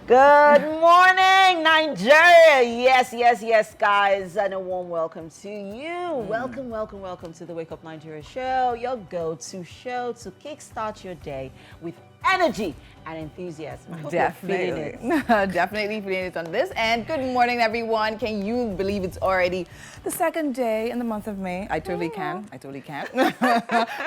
Good morning, Nigeria. Yes, guys, and a warm welcome to you. Welcome to the Wake Up Nigeria show, your go-to show to kickstart your day with energy and enthusiasm. I hope you're feeling it. Definitely feeling it on this end. Good morning, everyone. Can you believe it's already the second day in the month of May? I totally can.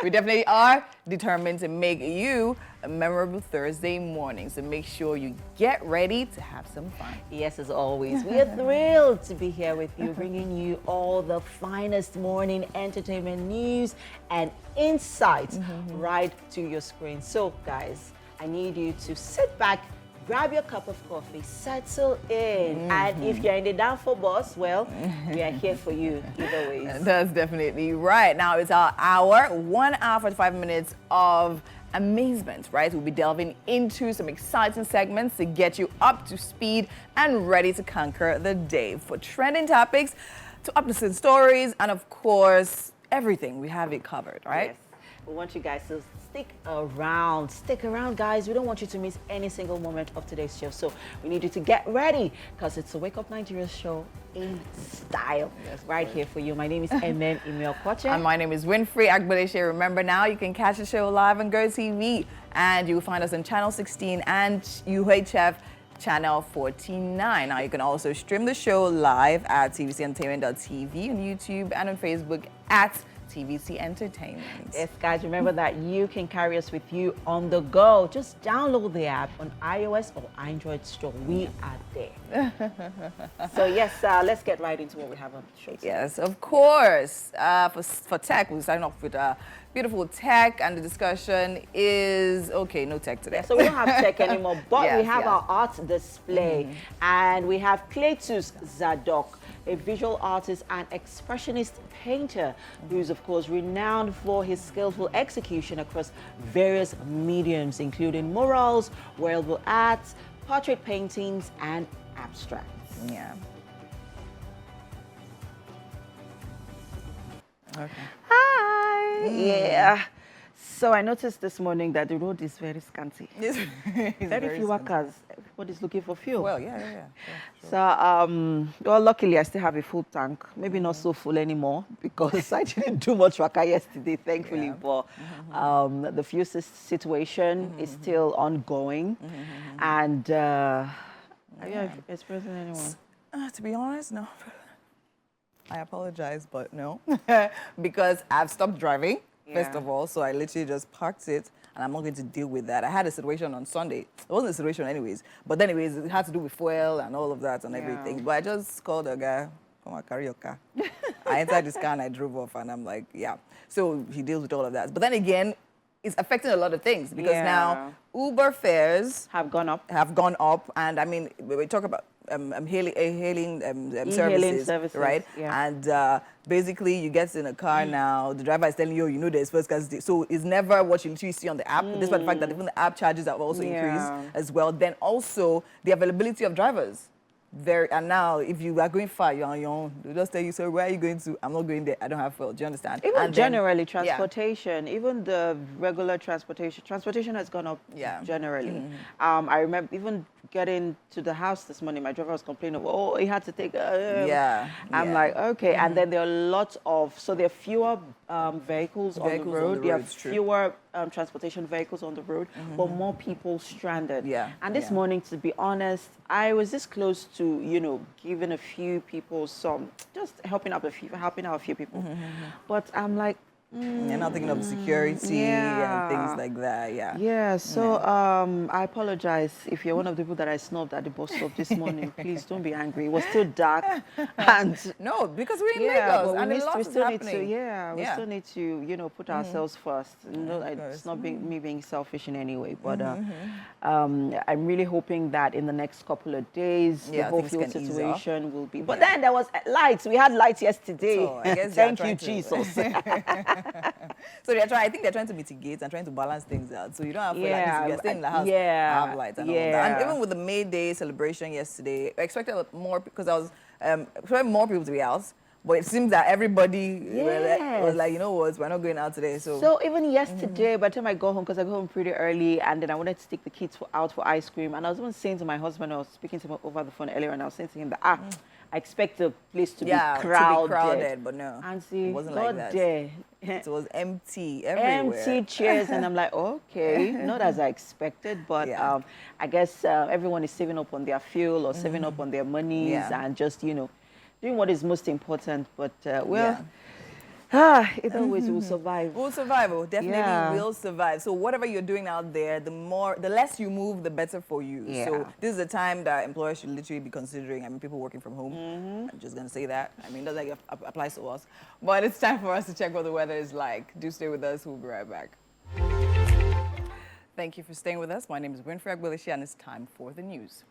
We definitely are determined to make you a memorable Thursday morning. So make sure you get ready to have some fun. Yes, as always, we are thrilled to be here with you, bringing you all the finest morning entertainment news and insights right to your screen. So, guys, I need you to sit back, grab your cup of coffee, settle in, and if you're in the downfall bus, well, we are here for you either way. That's definitely right. Now it's our hour, 1 hour, 45 minutes of amazement, right? We'll be delving into some exciting segments to get you up to speed and ready to conquer the day. For trending topics, to uplifting stories, and of course, everything. We have it covered, right? Yes. We want you guys to stick around. Stick around, guys. We don't want you to miss any single moment of today's show. So we need you to get ready because it's a Wake Up Nigeria show in style. Yes, right here for you. My name is Emem And my name is Winfrey Agbaleshe. Remember now, you can catch the show live on GOTV, and you will find us on Channel 16 and UHF Channel 49. Now you can also stream the show live at tvcentertainment.tv on YouTube and on Facebook at TVC Entertainment. Yes, guys, remember that you can carry us with you on the go. Just download the app on iOS or Android store. We are there. So yes, let's get right into what we have on the show today. Yes, of course. For tech, we're starting off with beautiful tech, and the discussion is, okay, no tech today. Yeah, so we don't have tech anymore, but we have our art display, and we have Cletus Zadok, a visual artist and expressionist painter who's, of course, renowned for his skillful execution across various mediums, including murals, wearable arts, portrait paintings, and abstracts. Yeah. Okay. Hi. Yeah. So I noticed this morning that the road is very scanty. It's Very few workers. Everybody's looking for fuel. Well, yeah. Sure. So, well, luckily I still have a full tank. Maybe not so full anymore because I didn't do much work yesterday, thankfully. But the fuel situation is still ongoing. And are you experiencing anyone? To be honest, no. I apologize, but no. Because I've stopped driving, first of all, so I literally just parked it, and I'm not going to deal with that. I had a situation on Sunday. It wasn't a situation anyways, but anyways, it had to do with fuel and all of that and everything. But I just called a guy, come on, carry your car. I entered this car and I drove off, and I'm like, yeah. So he deals with all of that. But then again, it's affecting a lot of things because now Uber fares have gone up. And I mean, we talk about hailing services, right? Yeah. And basically, you get in a car now, the driver is telling you, you know, there's first class. So it's never what you literally see on the app, despite the fact that even the app charges have also increased as well. Then also the availability of drivers. And now, if you are going far, you're on your own. They'll just tell you, so where are you going to? I'm not going there. I don't have fuel. Do you understand? Even and generally, transportation, even the regular transportation has gone up generally. I remember even getting to the house this morning, my driver was complaining, oh, he had to take I'm like, okay. And then there are lots of, so there are fewer vehicles on the road. There are fewer transportation vehicles on the road, but more people stranded. And this morning, to be honest, I was this close to, you know, giving a few people just helping out a few people. But I'm like, you're not thinking of security and things like that, so I apologize if you're one of the people that I snubbed at the bus stop this morning. Please don't be angry. It was still dark. And no, because we're in Lagos and we still need to, you know, put ourselves first. You know, it's not me being selfish in any way, but I'm really hoping that in the next couple of days, the whole fuel situation will be. But then there was lights. We had lights yesterday. So I guess thank you, Jesus. So I think they're trying to mitigate and trying to balance things out. So you don't have to, like, if you're staying in the house, have lights and all that. And even with the May Day celebration yesterday, I expected more because I was expecting more people to be out. But it seems that everybody was like, you know what, we're not going out today. So even yesterday, by the time I got home, because I got home pretty early, and then I wanted to take the kids out for ice cream, and I was even saying to my husband, I was speaking to him over the phone earlier, and I was saying to him that, I expect the place to be crowded. But no, and see, it wasn't God like that. There. It was empty everywhere. Empty chairs, and I'm like, okay, not as I expected, but I guess everyone is saving up on their fuel or saving up on their monies and just, you know, doing what is most important. But, either ways, we'll survive. We'll survive. We'll definitely will survive. So whatever you're doing out there, the less you move, the better for you. Yeah. So this is the time that employers should literally be considering. I mean, people working from home. I'm just going to say that. I mean, it doesn't like applies to us. But it's time for us to check what the weather is like. Do stay with us. We'll be right back. Thank you for staying with us. My name is Winfrey, and it's time for the news.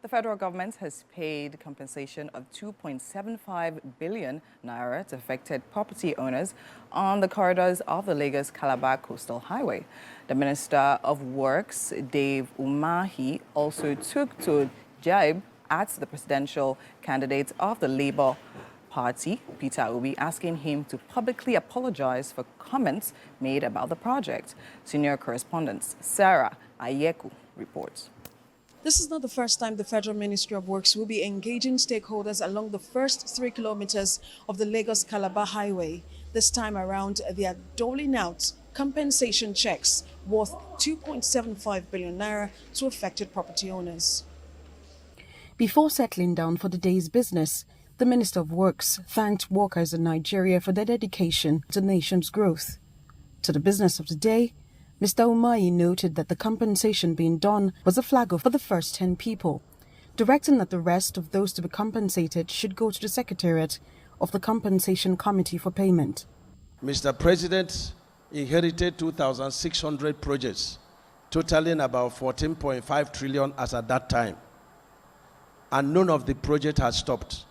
The federal government has paid compensation of 2.75 billion naira to affected property owners on the corridors of the Lagos-Calabar Coastal Highway. The Minister of Works, Dave Umahi, also took to jibe at the presidential candidate of the Labour Party, Peter Obi, asking him to publicly apologize for comments made about the project. Senior correspondent Sarah Ayeku reports. This is not the first time the Federal Ministry of Works will be engaging stakeholders along the first 3 kilometers of the Lagos-Calabar Highway. This time around, they are doling out compensation checks worth 2.75 billion naira to affected property owners. Before settling down for the day's business, the Minister of Works thanked workers in Nigeria for their dedication to the nation's growth. To the business of the day, Mr. Umahi noted that the compensation being done was a flag off for the first 10 people, directing that the rest of those to be compensated should go to the Secretariat of the Compensation Committee for payment. Mr. President inherited 2,600 projects, totaling about 14.5 trillion as at that time. And none of the project has stopped.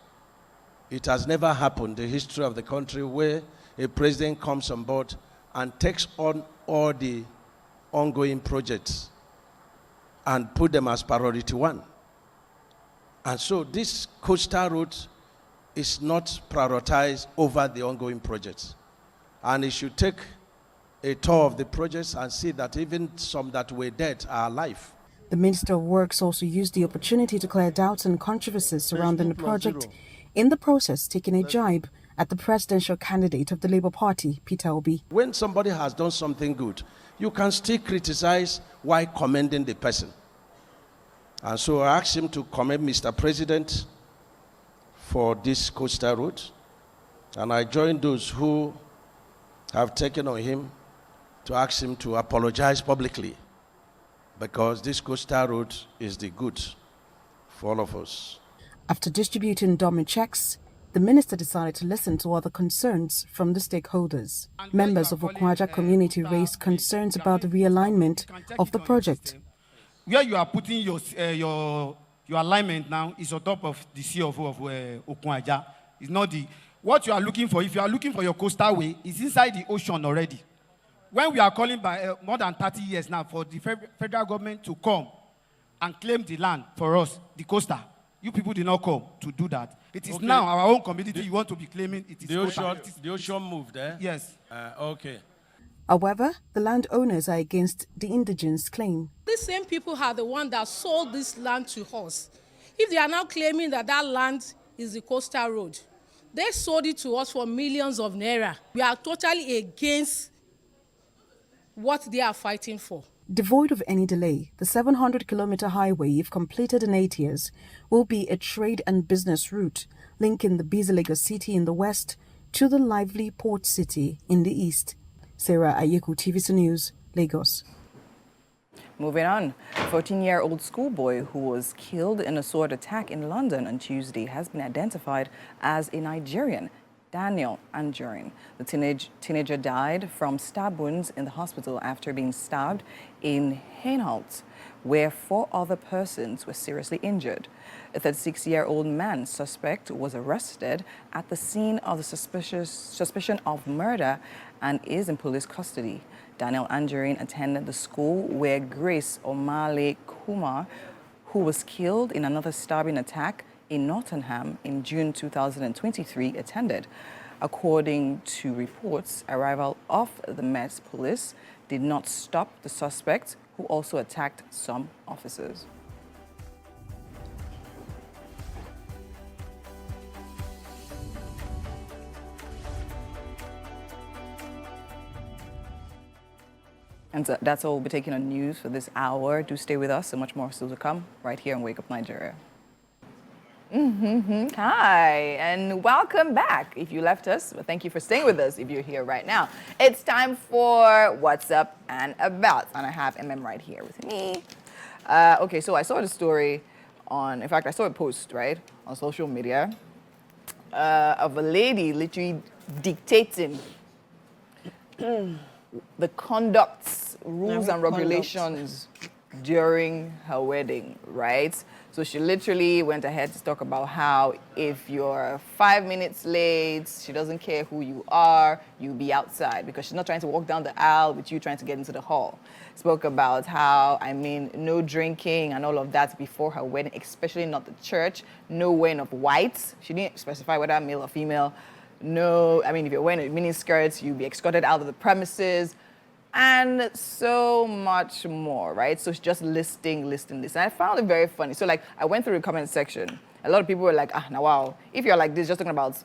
It has never happened in the history of the country where a president comes on board and takes on all the ongoing projects and put them as priority one. And so this coastal route is not prioritized over the ongoing projects. And it should take a tour of the projects and see that even some that were dead are alive. The Minister of Works also used the opportunity to clear doubts and controversies surrounding the project, in the process taking a jibe at the presidential candidate of the Labour Party, Peter Obi. When somebody has done something good, you can still criticize while commending the person. And so I asked him to commend Mr. President for this coastal route. And I joined those who have taken on him to ask him to apologize publicly, because this coastal route is the good for all of us. After distributing dummy checks, the minister decided to listen to other concerns from the stakeholders. Members of Okwaja community raised concerns about the realignment of the project. Where you are putting your alignment now is on top of the sea of Okwaja. It's not what you are looking for. If you are looking for your coastal way, it's inside the ocean already. When we are calling by more than 30 years now for the federal government to come and claim the land for us, the coastal, you people did not come to do that. It is now our own community you want to be claiming it is the ocean moved, eh? Yes. Okay. However, the landowners are against the indigents' claim. These same people are the ones that sold this land to us. If they are now claiming that that land is the coastal road, they sold it to us for millions of naira. We are totally against what they are fighting for. Devoid of any delay, the 700-kilometer highway, if completed in 8 years, will be a trade and business route linking the busy Lagos city in the west to the lively port city in the east. Sarah Ayeku, TVC News, Lagos. Moving on, a 14-year-old schoolboy who was killed in a sword attack in London on Tuesday has been identified as a Nigerian, Daniel Anjorin. The teenager died from stab wounds in the hospital after being stabbed in Hainault, where 4 other persons were seriously injured. A 36-year-old man suspect was arrested at the scene of the suspicion of murder and is in police custody. Daniel Anjorin attended the school where Grace Omale Kumar, who was killed in another stabbing attack in Nottingham in June 2023 attended. According to reports, arrival of the Met Police did not stop the suspect, who also attacked some officers. And that's all we'll be taking on news for this hour. Do stay with us, so much more still to come right here on Wake Up Nigeria. Hi, and welcome back. If you left us, well, thank you for staying with us if you're here right now. It's time for What's Up and About, and I have Emem right here with me. Okay, so I saw the story in fact, I saw a post, right, on social media of a lady literally dictating the conducts, rules and regulations during her wedding, right? So she literally went ahead to talk about how if you're 5 minutes late, she doesn't care who you are, you'll be outside, because she's not trying to walk down the aisle with you trying to get into the hall. Spoke about how, no drinking and all of that before her wedding, especially not the church, no wearing of white. She didn't specify whether male or female. No, if you're wearing a mini skirt, you'll be escorted out of the premises, and so much more, right? So it's just listing. And I found it very funny. So, I went through the comment section. A lot of people were like, now, wow, if you're like this, just talking about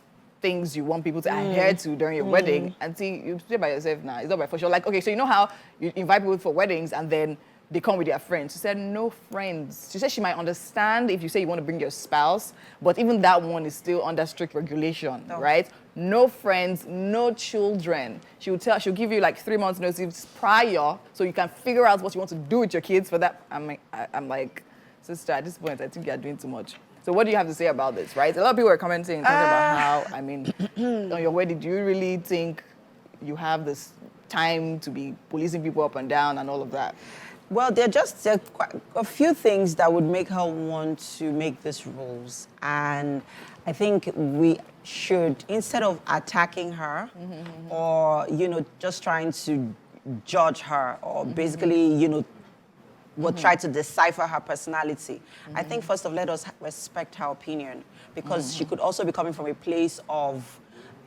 things you want people to adhere to during your wedding, and see, you stay by yourself now. It's not by force. You're like, okay, so you know how you invite people for weddings, and then they come with their friends. She said, no friends. She said she might understand if you say you want to bring your spouse, but even that one is still under strict regulation, right? No friends, no children. She'll give you 3 months notice prior, so you can figure out what you want to do with your kids for that. I'm like, sister, at this point, I think you're doing too much. So what do you have to say about this, right? A lot of people are commenting, talking about how, on your wedding, do you really think you have this time to be policing people up and down and all of that? Well, there are just a few things that would make her want to make these rules. And I think we should, instead of attacking her or, just trying to judge her or basically, try to decipher her personality. I think, first of all, let us respect her opinion, because she could also be coming from a place of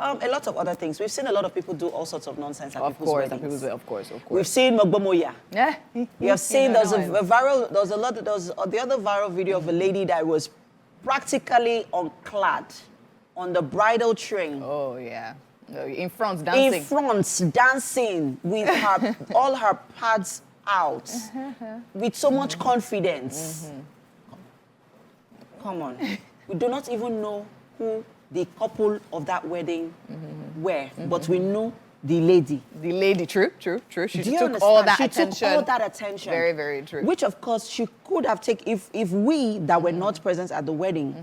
a lot of other things. We've seen a lot of people do all sorts of nonsense at people's weddings. Of course. We've seen Mogbomoya. Yeah. You have seen there was the other viral video of a lady that was practically unclad on the bridal train. Oh yeah. In front dancing. With her all her pads out with so much confidence. Come on. We do not even know who the couple of that wedding were, but we know the lady. The lady, true. She took all that attention. She took all that attention. Very, very true. Which, of course, she could have taken if we that were not present at the wedding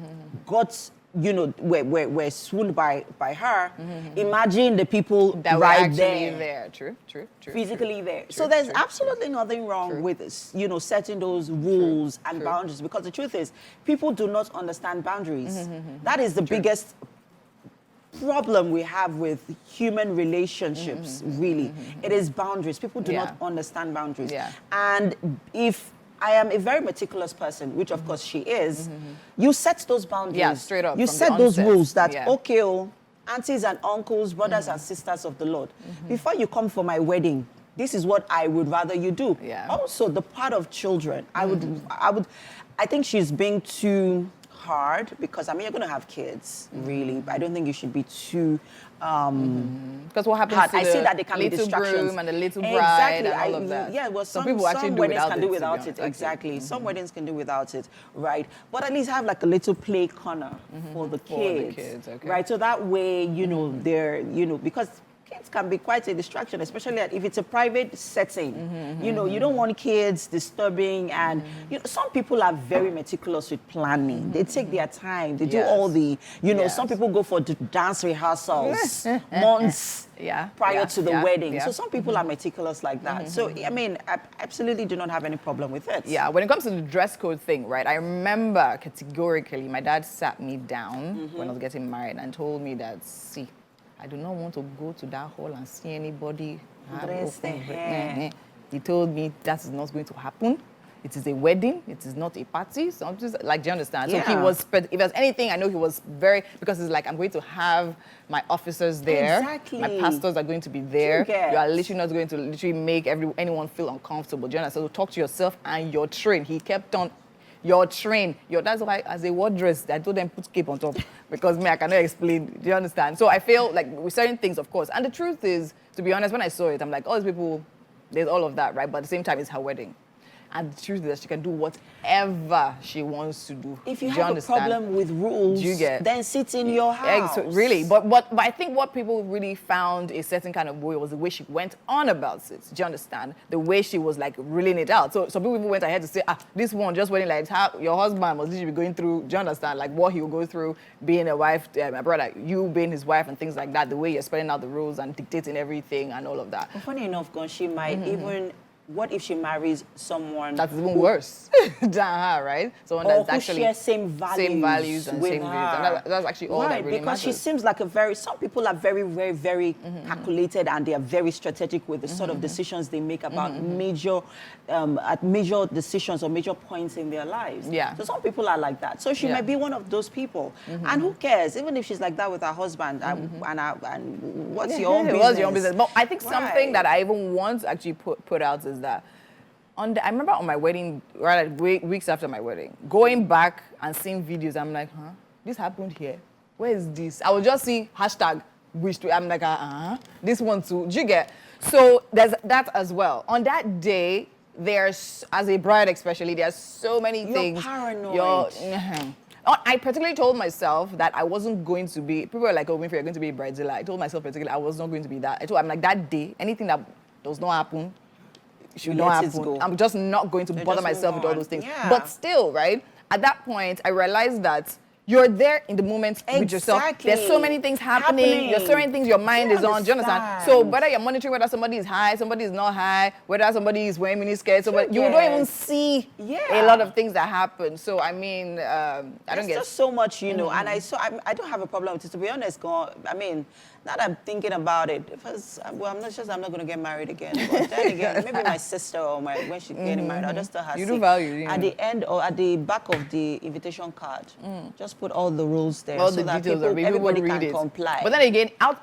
got, were swooned by her. Imagine the people that were right actually there. True. Physically there. So there's absolutely nothing wrong with this, setting those rules and boundaries, because the truth is, people do not understand boundaries. That is the biggest problem we have with human relationships, really. It is boundaries. People do not understand boundaries. And if I am a very meticulous person, which of course she is, you set those boundaries. Yeah, straight up. You set those rules that, aunties and uncles, brothers and sisters of the Lord, before you come for my wedding, this is what I would rather you do. Also, the part of children, I think she's being too hard, because you're going to have kids, really. But I don't think you should be too because what happens to I see that they can be distractions. Groom and the little bride and all of that. Yeah, well, some people actually weddings can do without it. Exactly. Some weddings can do without it, right? But at least have a little play corner for the kids. Right? So that way, they're, because kids can be quite a distraction, especially if it's a private setting. You don't want kids disturbing, and some people are very meticulous with planning. They take their time. They do all the, some people go for dance rehearsals months prior to the wedding. So some people are meticulous like that. So, I absolutely do not have any problem with it. Yeah, when it comes to the dress code thing, right, I remember categorically my dad sat me down when I was getting married and told me that, see, I do not want to go to that hall and see anybody. Dress the hair. He told me that is not going to happen. it is a wedding, it is not a party. So I'm just like, do you understand? Yeah. So he was, if there's anything, I know he was very, because it's like, I'm going to have my officers there. Exactly. My pastors are going to be there. You You are literally not going to literally make anyone feel uncomfortable. Do you understand? So talk to yourself and your train. He kept on, your train. That's why, as a wardress, I told them put cape on top because me, I cannot explain. Do you understand? So I feel like with certain things, of course. And the truth is, to be honest, when I saw it, I'm like, all these people, there's all of that, right? But at the same time, it's her wedding. And the truth is that she can do whatever she wants to do. If you have a problem with rules, then sit in your house. So really, but I think what people really found a certain kind of way was the way she went on about it. Do you understand? The way she was like reeling it out. So some people even went ahead to say, this one just wedding, like how your husband was literally going through, do you understand? Like what he will go through being a wife, my brother, you being his wife and things like that, the way you're spelling out the rules and dictating everything and all of that. Well, funny enough, she might even... What if she marries someone that's even worse than her, right? Someone that's actually shares same values and same views. And that's actually all that really because matters. she seems like some people are very, very, very calculated and they are very strategic with the sort of decisions they make about major decisions or major points in their lives. Yeah. So some people are like that. So she might be one of those people. And who cares? Even if she's like that with her husband, and what's your own business? What's your own business? But I think something that I even want to actually put out is that I remember on my wedding, right, weeks after my wedding, going back and seeing videos, I'm like, this happened here. Where is this? I will just see hashtag wish to. I'm like, this one too. Do you get? So there's that as well. On that day, there's, as a bride especially, there's so many things. You're paranoid. I particularly told myself that I wasn't going to be, people were like, oh, Winfrey, you're going to be a bridezilla. I told myself particularly I was not going to be that. I'm like, that day, anything that does not happen, should not happen. I'm just not going to bother myself with all those things. Yeah. But still, right, at that point, I realized that you're there in the moment with yourself. There's so many things happening. There's so many things your mind is on. Do you understand? So whether you're monitoring whether somebody is high, somebody is not high, whether somebody is wearing miniskirts, you don't even see a lot of things that happen. So I mean, I don't get. There's just so much, and I don't have a problem with it. To be honest, I mean, now that I'm thinking about it, I'm not going to get married again. But then again, maybe my sister or when she's getting married, I'll just tell her. You do value. At the end or at the back of the invitation card, just put all the rules there all so the that details everybody can comply. But then again, out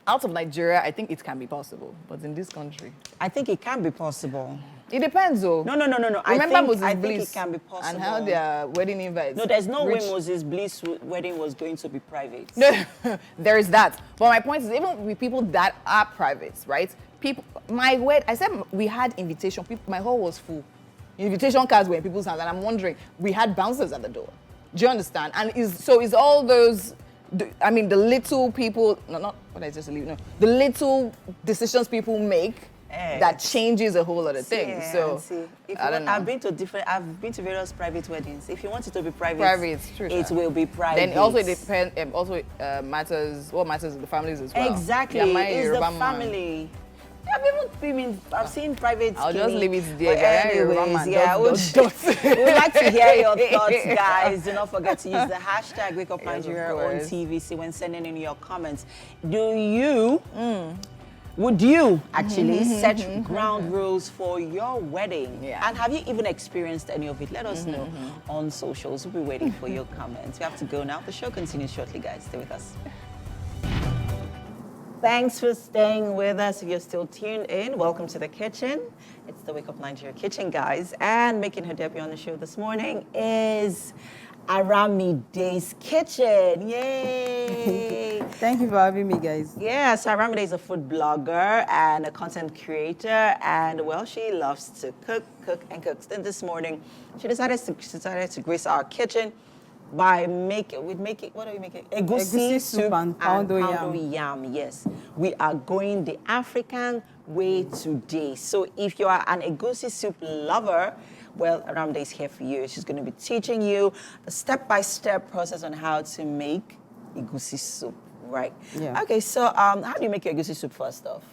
of Nigeria, I think it can be possible. But in this country, I think it can be possible. It depends, though. No. Remember I think it can be possible. And how their wedding invites. No, there's no way Moses Bliss' wedding was going to be private. No, there is that. But my point is, even with people that are private, right? I said we had invitation. My hall was full. Invitation cards were in people's hands, and I'm wondering, we had bouncers at the door. Do you understand? And is all those, the little people, the little decisions people make that changes a whole lot of things. I don't know. I've been to various private weddings. If you want it to be private, it will be private. Then also it depends. Matters. What matters is the families as well. Exactly, it's the family. I've seen private. I'll just leave it there. Anyways, we'd like to hear your thoughts, guys. Do not forget to use the hashtag #WakeUpNigeria on TVC when sending in your comments. Would you actually set ground rules for your wedding? Yeah. And have you even experienced any of it? Let us know on socials. We'll be waiting for your comments. We have to go now. The show continues shortly, guys. Stay with us. Thanks for staying with us. If you're still tuned in, welcome to the kitchen. It's the Wake Up Nigeria kitchen, guys. And making her debut on the show this morning is Aramide's Kitchen. Yay! Thank you for having me, guys. Yes, Aramide is a food blogger and a content creator. And, well, she loves to cook. Then this morning, she decided to grace our kitchen by what are we making? Egusi soup and poundo yam. Yes, we are going the African way today. So if you are an egusi soup lover, well, Aramide is here for you. She's going to be teaching you the step-by-step process on how to make egusi soup, right? Yeah. Okay, so how do you make your egusi soup first off?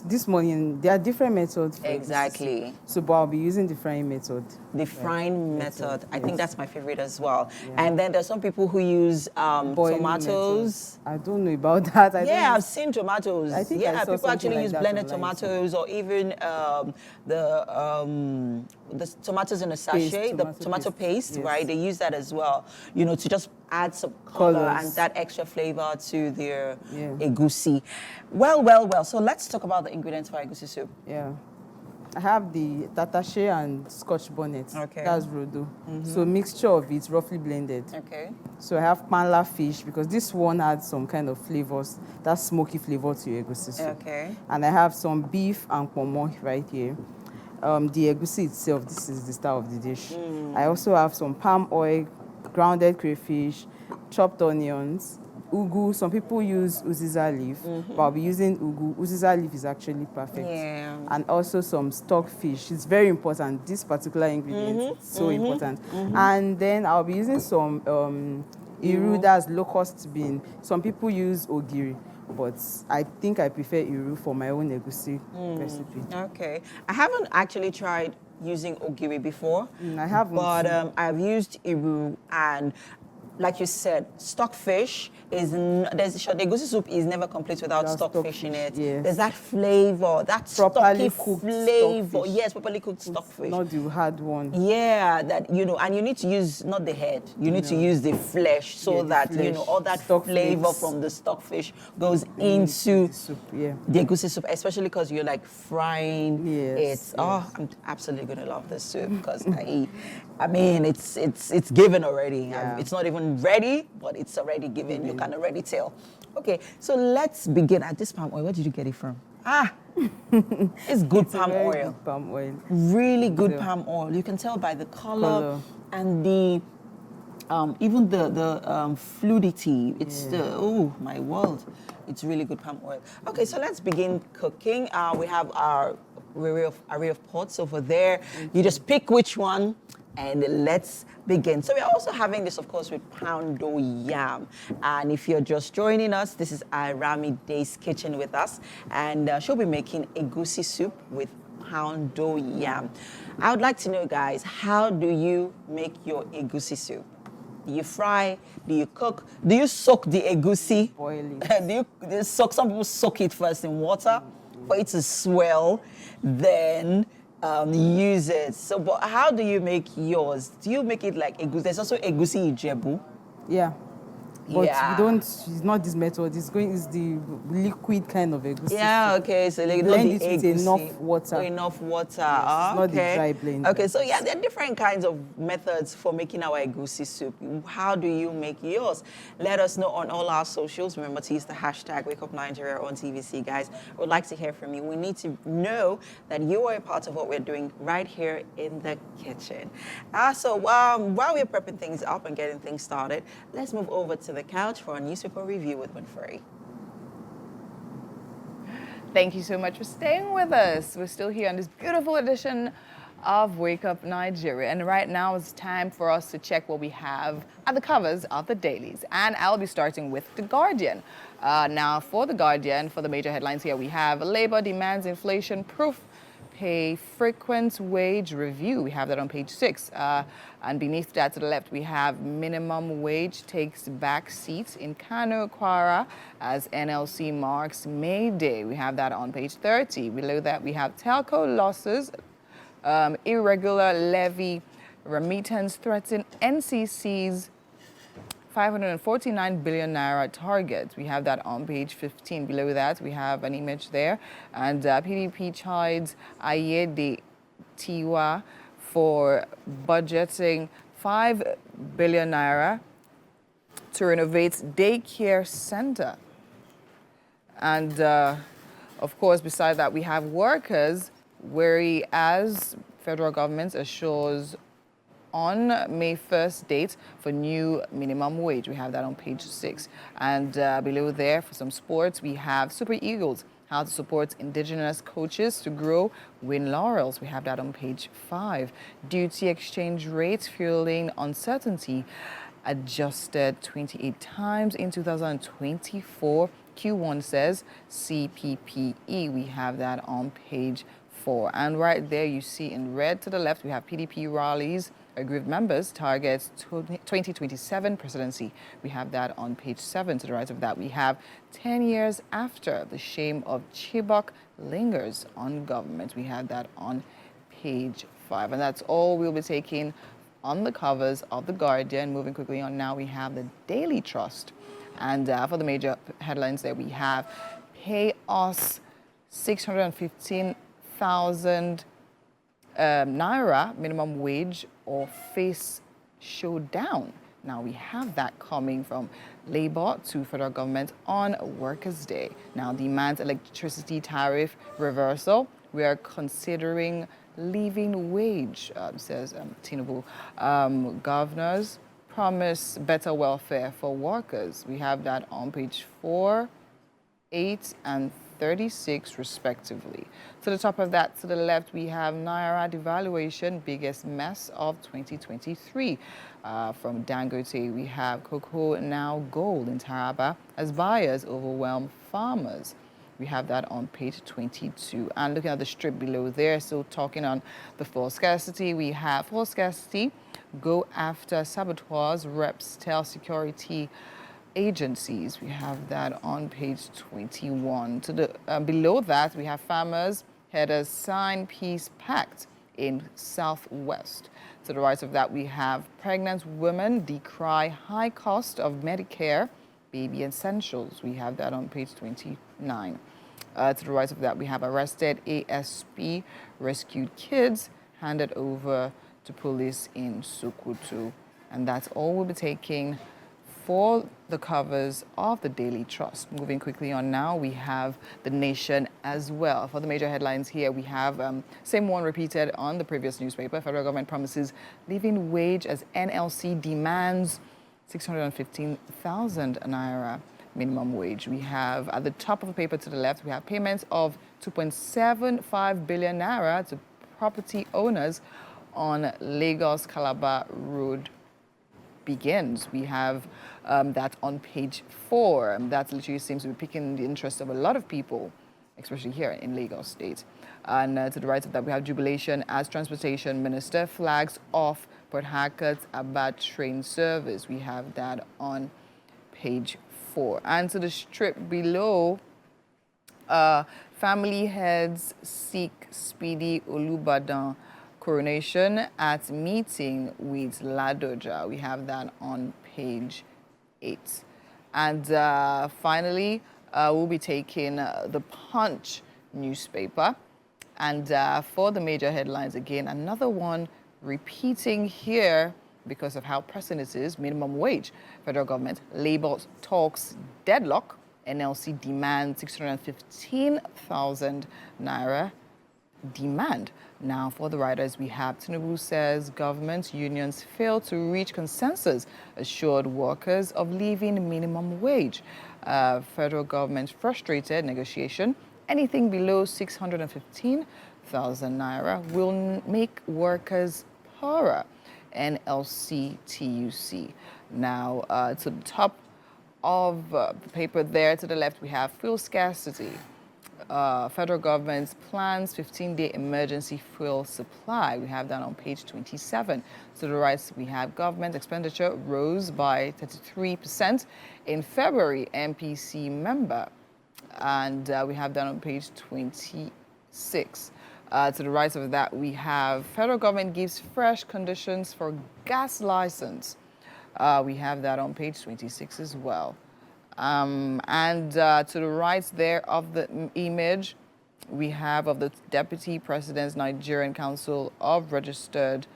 This morning, there are different methods. Exactly. So, but I'll be using the frying method. The frying method. I think that's my favorite as well. Yeah. And then there's some people who use tomatoes. Method. I don't know about that. I've seen tomatoes. I think people actually use blended tomatoes or even the tomatoes in a sachet, the tomato paste, yes. right? They use that as well, you know, to just add some color and that extra flavor to their egusi. Well. So let's talk about the ingredients for egusi soup. Yeah. I have the tatashe and scotch bonnet. Okay. That's rodo. So mixture of it, roughly blended. Okay. So I have panla fish because this one adds some kind of flavors, that smoky flavor to your egusi soup. Okay. And I have some beef and pomo right here. The egusi itself, this is the star of the dish. I also have some palm oil, grounded crayfish, chopped onions, ugu. Some people use uziza leaf, but I'll be using ugu. Uziza leaf is actually perfect. Yeah. And also some stock fish. It's very important. This particular ingredient is so important. And then I'll be using some iru, that's locust bean. Some people use ogiri, but I think I prefer iru for my own egusi recipe. Okay. I haven't actually tried using ogiri before. I haven't. But I've used iru, and like you said, stockfish is the egusi soup is never complete without stockfish in it. Yes. There's that flavor, that Properly stocky cooked flavor. stockfish. Yes, properly cooked stockfish. Not the hard one. Yeah, that, you know, and you need to use not the head. You need to use the flesh so the that you know all that flavor flakes. from the stockfish goes into soup. the egusi soup, especially because you're like frying it. Oh, I'm absolutely gonna love this soup because I mean, it's given already. Yeah. It's not even ready, but it's already given. You can already tell. Okay, so let's begin. At this palm oil, where did you get it from? It's good palm Very oil. good palm oil. Really good palm oil. You can tell by the color and the even the fluidity. It's the oh my world. It's really good palm oil. Okay, so let's begin cooking. We have our array of pots over there. You just pick which one. And let's begin. So we're also having this, of course, with poundo yam. And if you're just joining us, this is Irami Day's Kitchen with us. And she'll be making egusi soup with poundo yam. I would like to know, guys, how do you make your egusi soup? Do you fry? Do you cook? Do you soak the egusi? Boil it. do you soak? Some people soak it first in water for it to swell, then use it. So, but how do you make yours? Do you make it like egusi? There's also egusi ijebu. Yeah. But you don't, it's not this method. It's the liquid kind of egusi. Yeah, okay. So like blend not the it with egusi. enough water. Oh, enough water. Yes, it's not the dry blend. Okay, so yeah, there are different kinds of methods for making our egusi soup. How do you make yours? Let us know on all our socials. Remember to use the hashtag WakeUpNigeria on TVC, guys. We'd like to hear from you. We need to know that you are a part of what we're doing right here in the kitchen. So while we're prepping things up and getting things started, let's move over to the couch for a newspaper review with Winfrey. Thank you so much for staying with us. We're still here on this beautiful edition of Wake Up Nigeria. And right now it's time for us to check what we have at the covers of the dailies. And I'll be starting with The Guardian. Now for The Guardian, for the major headlines here, we have Labour demands inflation proof pay frequent wage review. We have that on page 6. And beneath that to the left, we have minimum wage takes back seats in Kano, Kwara as NLC marks May Day. We have that on page 30. Below that, we have telco losses, irregular levy remittance threaten NCC's 549 billion naira target. We have that on page 15. Below that, we have an image there. And PDP chides Ayede Tiwa for budgeting 5 billion naira to renovate daycare center. And of course, beside that, we have workers wary as federal government assures on May 1st date for new minimum wage. We have that on page 6. And below there, for some sports, we have Super Eagles, how to support indigenous coaches to grow, win laurels. We have that on page 5. Duty exchange rates fueling uncertainty, adjusted 28 times in 2024. Q1 says CPPE. We have that on page 4. And right there, you see in red to the left, we have PDP rallies. Aggrieved members targets 2027 presidency. We have that on page 7. To the right of that, we have 10 years after the shame of Chibok lingers on government. We have that on page 5. And that's all we'll be taking on the covers of The Guardian. Moving quickly on now, we have the Daily Trust. And for the major headlines there, we have pay us 615,000 naira minimum wage or face showdown. Now we have that coming from Labour to federal government on Workers' Day. Now demands electricity tariff reversal. We are considering living wage, says Tinubu. Governors promise better welfare for workers. We have that on page 4, 8, and 36 respectively. To the top of that, to the left, we have Naira devaluation, biggest mess of 2023. From Dangote, we have cocoa now gold in Taraba as buyers overwhelm farmers. We have that on page 22. And looking at the strip below there, so talking on the fuel scarcity, we have fuel scarcity, go after saboteurs, reps tell security agencies. We have that on page 21. To the below that, we have farmers headers sign peace pact in Southwest. To the right of that, we have pregnant women decry high cost of Medicare baby essentials. We have that on page 29. To the right of that, we have arrested ASP rescued kids handed over to police in Sokoto. And that's all we'll be taking for the covers of the Daily Trust. Moving quickly on now, we have The Nation as well. For the major headlines here, we have same one repeated on the previous newspaper. Federal government promises living wage as NLC demands 615,000 naira minimum wage. We have at the top of the paper to the left, we have payments of 2.75 billion naira to property owners on Lagos-Calabar Road begins. We have that on page 4. That literally seems to be piquing the interest of a lot of people, especially here in Lagos State. And to the right of that, we have jubilation as Transportation Minister flags off Port Harcourt's Abad train service. We have that on page 4. And to the strip below, family heads seek speedy Olubadan coronation at meeting with Ladoja. We have that on page 8. And finally, we'll be taking the Punch newspaper. And for the major headlines, again, another one repeating here because of how pressing it is, minimum wage. Federal government, Labour talks deadlock. NLC demands 615,000 naira demand. Now, for the writers, we have Tinubu says government unions fail to reach consensus, assured workers of living minimum wage. Federal government frustrated negotiation. Anything below 615,000 naira will make workers poorer. NLC TUC. Now, to the top of the paper there, to the left, we have fuel scarcity. Federal government plans 15-day emergency fuel supply. We have that on page 27. To the right, we have government expenditure rose by 33% in February, MPC member. And we have that on page 26. To the right of that, we have federal government gives fresh conditions for gas license. We have that on page 26 as well. And to the right there of the image, we have of the Deputy President's Nigerian Council of Registered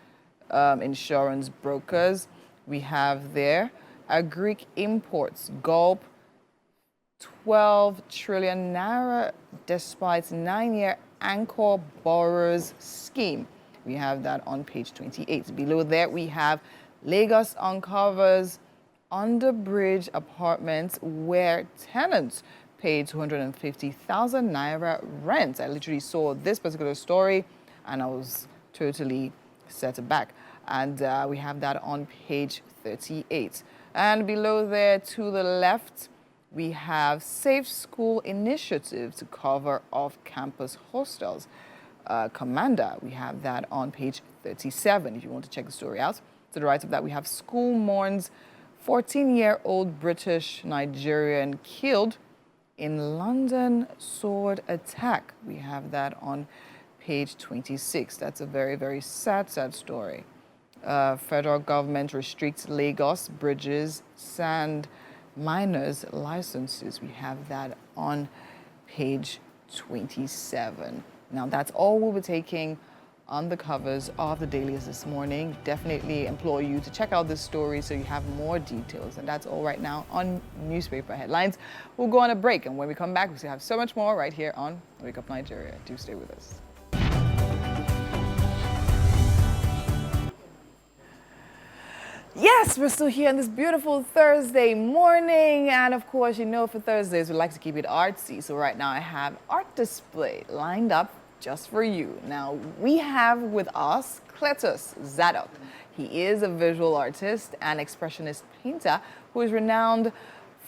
Insurance Brokers. We have there Agric Imports gulp 12 trillion naira despite 9-year anchor borrowers scheme. We have that on page 28. Below there, we have Lagos uncovers under-bridge apartments where tenants paid 250,000 naira rent. I literally saw this particular story and I was totally set aback. And we have that on page 38. And below there to the left, we have Safe School Initiative to cover off-campus hostels. Commander, we have that on page 37 if you want to check the story out. To the right of that, we have school mourns 14-year-old British Nigerian killed in London sword attack. We have that on page 26. That's a very, very sad story. Federal government restricts Lagos bridges, sand miners licenses. We have that on page 27. Now, that's all we'll be taking on the covers of the dailies this morning. Definitely implore you to check out this story so you have more details. And that's all right now on newspaper headlines. We'll go on a break, and when we come back, we still have so much more right here on Wake Up Nigeria. Do stay with us. Yes, we're still here on this beautiful Thursday morning. And of course, you know, for Thursdays, we like to keep it artsy. So right now I have art display lined up just for you. Now, we have with us Cletus Zadok. He is a visual artist and expressionist painter who is renowned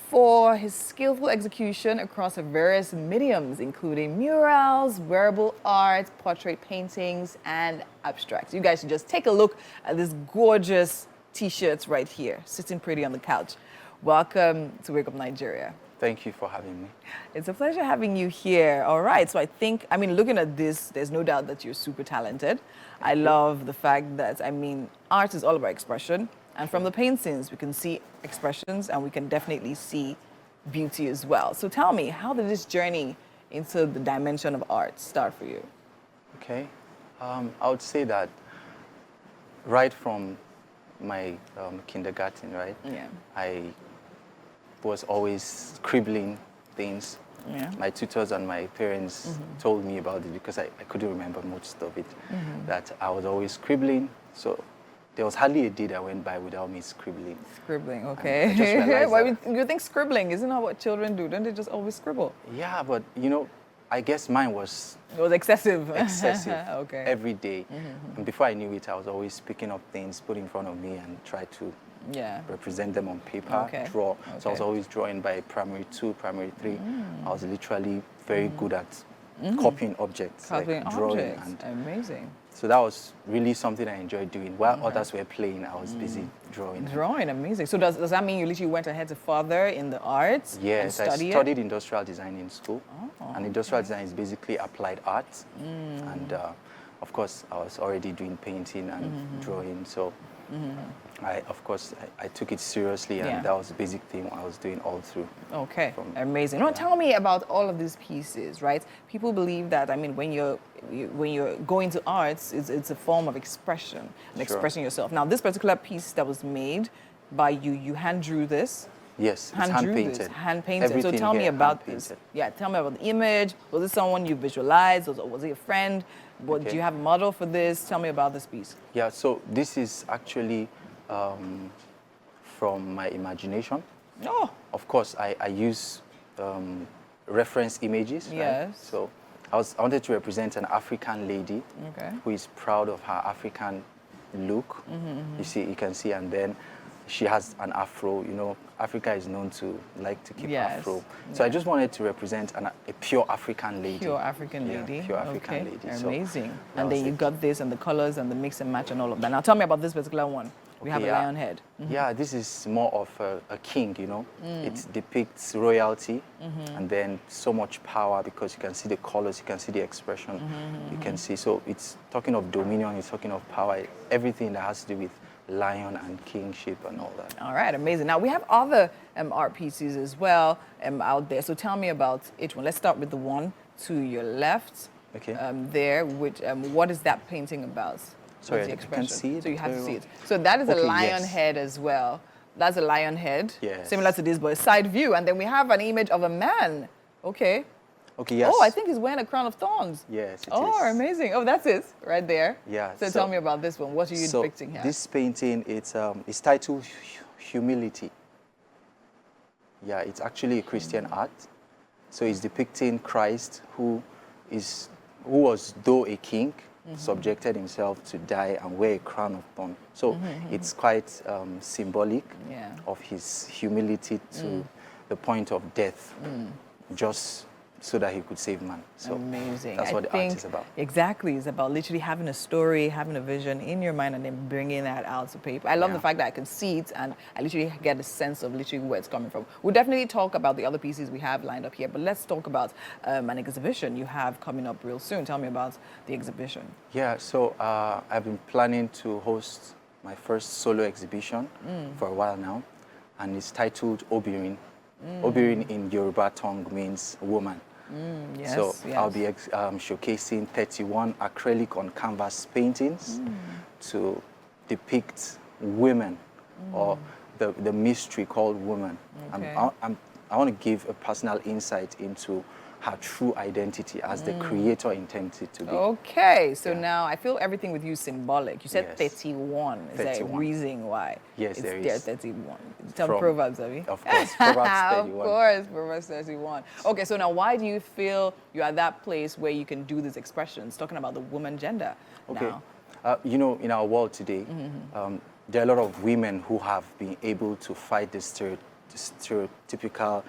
for his skillful execution across various mediums, including murals, wearable art, portrait paintings, and abstracts. You guys should just take a look at this gorgeous T-shirts right here, sitting pretty on the couch. Welcome to Wake Up Nigeria. Thank you for having me. It's a pleasure having you here. All right, so I mean, looking at this, there's no doubt that you're super talented. I love the fact that, art is all about expression. And from the paintings, we can see expressions and we can definitely see beauty as well. So tell me, how did this journey into the dimension of art start for you? Okay, I would say that right from my kindergarten, right? Yeah. I was always scribbling things. Yeah. My tutors and my parents told me about it because I couldn't remember most of it, that I was always scribbling. So there was hardly a day that went by without me scribbling. Scribbling, okay. I just realized Why you think scribbling, isn't that what children do? Don't they just always scribble? Yeah, but you know, I guess mine was... It was excessive. Excessive. Okay. Every day. And before I knew it, I was always picking up things, put in front of me and try to represent them on paper, draw. Okay. So I was always drawing by primary 2, primary 3. I was literally very good at copying objects, drawing. And amazing. so that was really something I enjoyed doing. While others were playing, I was busy drawing. Drawing, amazing. So does that mean you literally went ahead to further in the arts? Yes, and I studied industrial design in school. And industrial design is basically applied art. And of course, I was already doing painting and drawing. So I took it seriously, and that was the basic thing I was doing all through. Okay, amazing. Now tell me about all of these pieces, right? People believe that, when you're going to arts, it's a form of expression and expressing yourself. Now, this particular piece that was made by you, you hand drew this. Yes, it's hand-painted. Hand-painted. So Everything tell me here about this. hand-painted. Yeah, tell me about the image. Was it someone you visualized? Or was it a friend? Do you have a model for this? Tell me about this piece. Yeah, so this is actually from my imagination. Oh. Of course, I use reference images. Yes. Right? So I wanted to represent an African lady who is proud of her African look. You see, you can see, and then she has an afro. You know, Africa is known to like to keep afro. So I just wanted to represent a pure African lady. Pure African lady. Yeah, pure African lady. Amazing. So and then you got this and the colors and the mix and match and all of that. Now tell me about this particular one. We have a lion head. Yeah, this is more of a king, you know. It depicts royalty and then so much power because you can see the colors, you can see the expression, you can see. So it's talking of dominion, it's talking of power, everything that has to do with lion and kingship and all that. All right, amazing. Now we have other art pieces as well out there. So tell me about each one. Let's start with the one to your left. Okay. There, which what is that painting about? Sorry, I can't see it. So you have to see it. So that is a lion head as well. That's a lion head. Yes. Similar to this, but a side view. And then we have an image of a man. Okay. Okay, yes. Oh, I think he's wearing a crown of thorns. Yes, it is. Oh, amazing. Oh, that's it, right there. Yeah. So tell me about this one. What are you depicting here? This painting, it's titled Humility. Yeah, it's actually a Christian art. So it's depicting Christ who was though a king, subjected himself to die and wear a crown of thorns. So it's quite symbolic of his humility to the point of death, just so that he could save man. So amazing. that's what the art is about. Exactly. It's about literally having a story, having a vision in your mind, and then bringing that out to paper. I love the fact that I can see it, and I literally get a sense of literally where it's coming from. We'll definitely talk about the other pieces we have lined up here, but let's talk about an exhibition you have coming up real soon. Tell me about the exhibition. Yeah, so I've been planning to host my first solo exhibition for a while now, and it's titled Obirin. Obirin in Yoruba tongue means woman. Yes, so yes. I'll be showcasing 31 acrylic on canvas paintings to depict women or the mystery called woman. Okay. I want to give a personal insight into her true identity as the creator intended it to be. Okay, so now I feel everything with you is symbolic. You said 31. Is there a 31. reason why? Yes, there is. There 31. Tell me Proverbs, Abby. Of course, Proverbs 31. Of course, Proverbs 31. Okay, so now why do you feel you're at that place where you can do these expressions, talking about the woman gender now? You know, in our world today, there are a lot of women who have been able to fight the stereotypical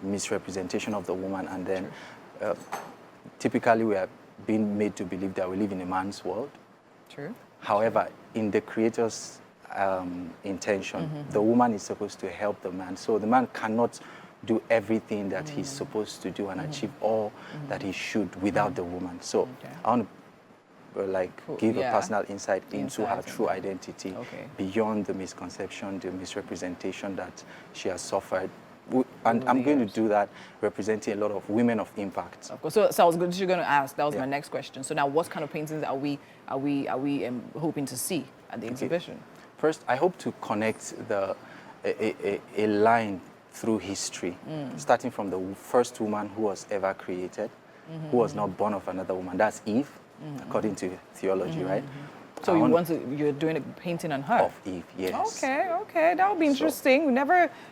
misrepresentation of the woman, and then typically we are being made to believe that we live in a man's world. True. However, in the creator's intention, the woman is supposed to help the man. So the man cannot do everything that he's supposed to do and achieve all that he should without the woman. So I want to give a personal insight into her true identity beyond the misconception, the misrepresentation that she has suffered. And I'm going to do that representing a lot of women of impact. Of course. So I was going to ask, that was my next question. So now what kind of paintings are we hoping to see at the exhibition? First, I hope to connect a line through history, starting from the first woman who was ever created, who was not born of another woman. That's Eve, according to theology, right? So you're doing a painting on her? Of Eve, yes. Okay, that would be interesting.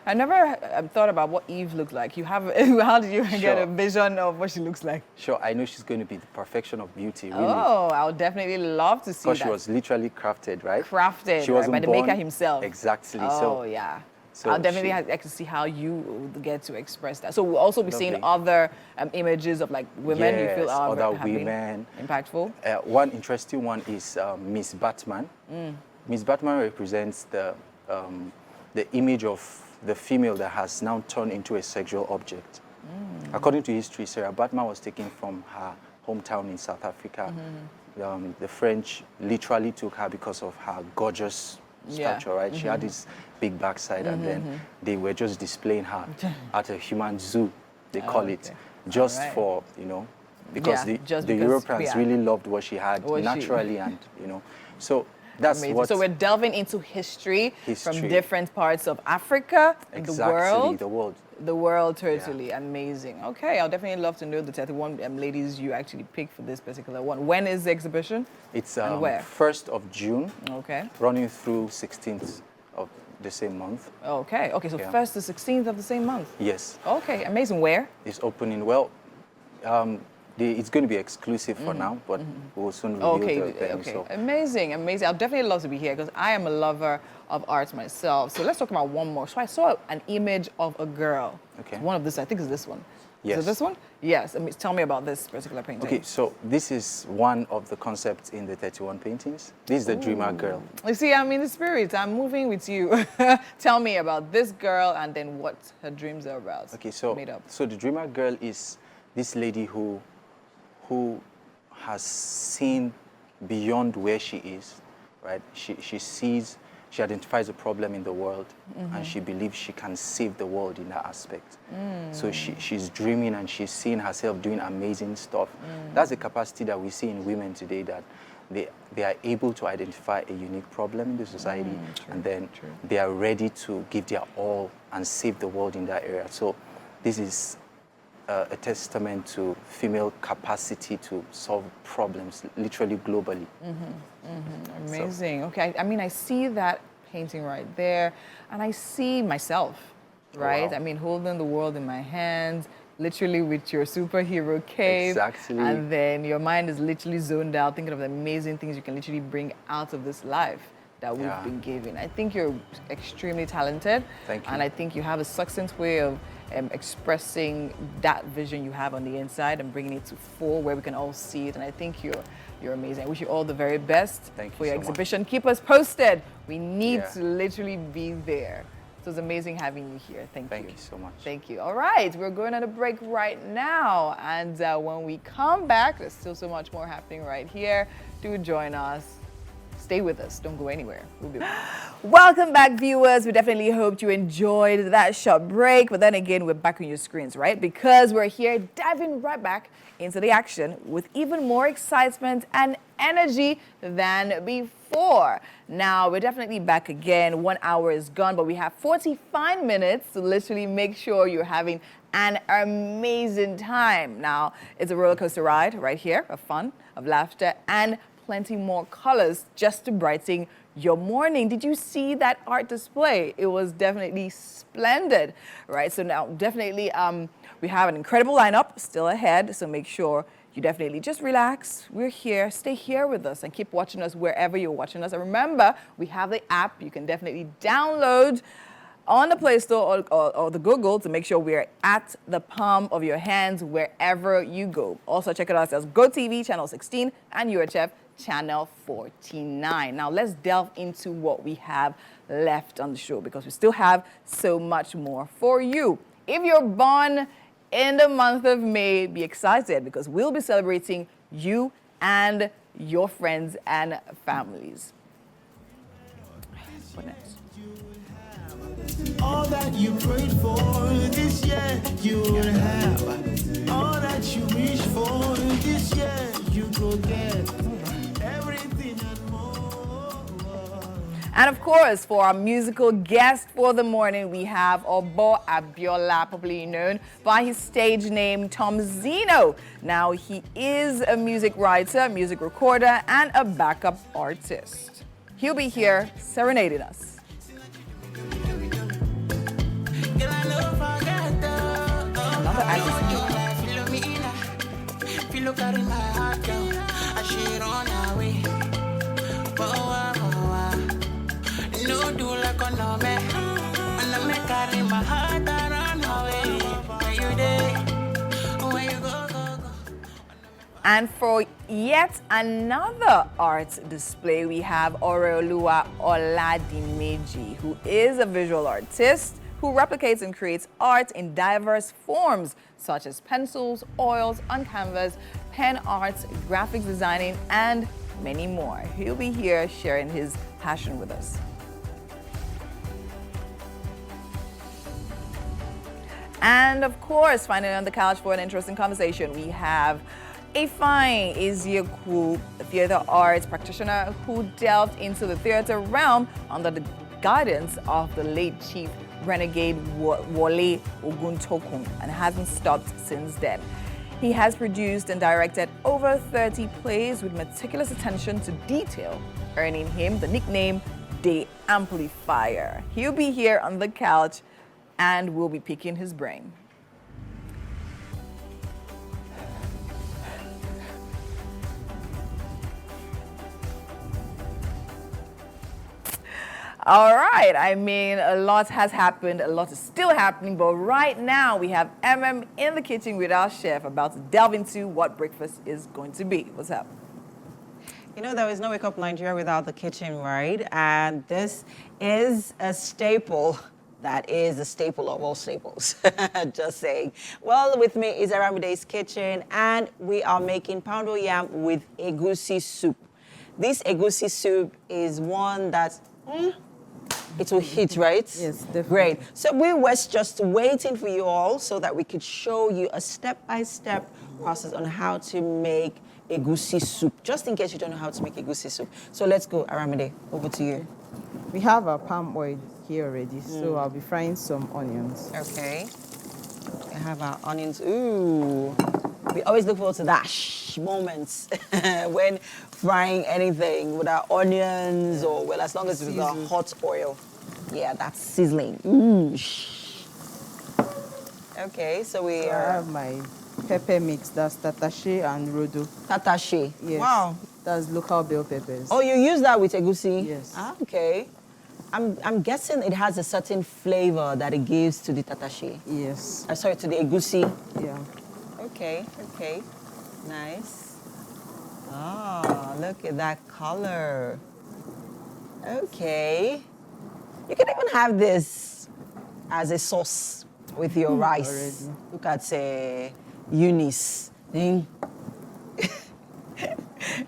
I never thought about what Eve looked like. How did you get a vision of what she looks like? Sure, I know she's going to be the perfection of beauty, really. Oh, I would definitely love to see that. Because she was literally crafted, right? Crafted, she wasn't by the born, maker himself. Exactly. Oh, yeah. So I'll definitely like to see how you get to express that. So we'll also be seeing other images of like women you feel are other women impactful. One interesting one is Miss Batman. Miss Batman represents the image of the female that has now turned into a sexual object. According to history, Sarah Batman was taken from her hometown in South Africa. The French literally took her because of her gorgeous stature, right? She had this big backside, and then they were just displaying her at a human zoo, they call it, just for, because the Europeans really loved what she had naturally, and, so that's what... So we're delving into history from different parts of Africa, the world. The world, totally. Amazing. Okay, I'll definitely love to know the 31 ladies you actually picked for this particular one. When is the exhibition? It's where? 1st of June. Okay. Running through 16th of the same month. Okay, so 1st to 16th of the same month? Yes. Okay, amazing. Where? It's opening, well, it's going to be exclusive for now, but we'll soon reveal the venue. So. Amazing. I'll definitely love to be here because I am a lover of art myself. So let's talk about one more. So I saw an image of a girl. Okay. One of this, I think is this one. Yes. Is it this one? Yes. Tell me about this particular painting. Okay, so this is one of the concepts in the 31 paintings. This is the Dreamer Girl. You see, I'm in the spirit. I'm moving with you. Tell me about this girl and then what her dreams are about. Okay, so the Dreamer Girl is this lady who has seen beyond where she is, right? She identifies a problem in the world, and she believes she can save the world in that aspect. So she's dreaming and she's seeing herself doing amazing stuff. That's the capacity that we see in women today, that they are able to identify a unique problem in the society, and then they are ready to give their all and save the world in that area. So this is a testament to female capacity to solve problems, literally globally. Amazing. So. Okay, I see that painting right there, and I see myself, right? Wow. Holding the world in my hands, literally with your superhero cape. Exactly. And then your mind is literally zoned out, thinking of the amazing things you can literally bring out of this life that we've been given. I think you're extremely talented. Thank you. And I think you have a succinct way of expressing that vision you have on the inside and bringing it to full where we can all see it. And I think you're amazing. I wish you all the very best for your exhibition. Much. Keep us posted. We need to literally be there. So it's amazing having you here. Thank you. Thank you so much. Thank you. All right, we're going on a break right now. And when we come back, there's still so much more happening right here. Do join us. Stay with us. Don't go anywhere. We'll be back. Welcome back, viewers. We definitely hoped you enjoyed that short break. But then again, we're back on your screens, right? Because we're here diving right back into the action with even more excitement and energy than before. Now, we're definitely back again. 1 hour is gone, but we have 45 minutes to literally make sure you're having an amazing time. Now, it's a roller coaster ride right here of fun, of laughter, and plenty more colors just to brighten your morning. Did you see that art display? It was definitely splendid, right? So now definitely we have an incredible lineup still ahead, so make sure you definitely just relax. We're here. Stay here with us and keep watching us wherever you're watching us. And remember, we have the app you can definitely download on the Play Store or the Google to make sure we're at the palm of your hands wherever you go. Also, check it out as GOTV Channel 16 and UHF Channel 49. Now, let's delve into what we have left on the show because we still have so much more for you. If you're born in the month of May, be excited because we'll be celebrating you and your friends and families. What next? All that you prayed for this year, you will have. All that you wish for this year, you go get. Everything and more. And of course, for our musical guest for the morning, we have Obo Abiola, popularly known by his stage name Tom Zeno. Now, he is a music writer, music recorder, and a backup artist. He'll be here serenading us. Another artist. And for yet another art display, we have Oreoluwa Oladimeji, who is a visual artist who replicates and creates art in diverse forms, such as pencils, oils, on canvas, pen arts, graphics designing, and many more. He'll be here sharing his passion with us. And of course, finally on the couch for an interesting conversation, we have Ifeanyi Ezekwu, a theater arts practitioner who delved into the theater realm under the guidance of the late Chief Renegade Wole Oguntokun and hasn't stopped since then. He has produced and directed over 30 plays with meticulous attention to detail, earning him the nickname The Amplifier. He'll be here on the couch and we'll be picking his brain. All right, I mean, a lot has happened, a lot is still happening, but right now we have Emem in the kitchen with our chef about to delve into what breakfast is going to be. What's up? You know, there is no Wake Up Nigeria without the kitchen, right? And this is a staple. That is a staple of all staples. Just saying. Well, with me is Aramide's kitchen, and we are making poundo yam with egusi soup. This egusi soup is one that it will hit, right? Yes, definitely. Great. So we were just waiting for you all so that we could show you a step-by-step process on how to make egusi soup, just in case you don't know how to make egusi soup. So let's go, Aramide, over to you. We have our palm oil here already, so I'll be frying some onions. Okay. We have our onions. Ooh. We always look forward to that moments when frying anything with our onions or, well, as long as it's a hot oil. Yeah, that's sizzling. Ooh. Okay, so we I have my pepper mix. That's tatache and rodo. Tatache. Yes. Wow. That's local bell peppers. Oh, you use that with egusi? Yes. Ah, okay. I'm guessing it has a certain flavor that it gives to the tatashi. Yes. Sorry, to the egusi. Yeah. Okay, okay. Nice. Ah, look at that color. Okay. You can even have this as a sauce with your rice. Already. Look at, say, Eunice.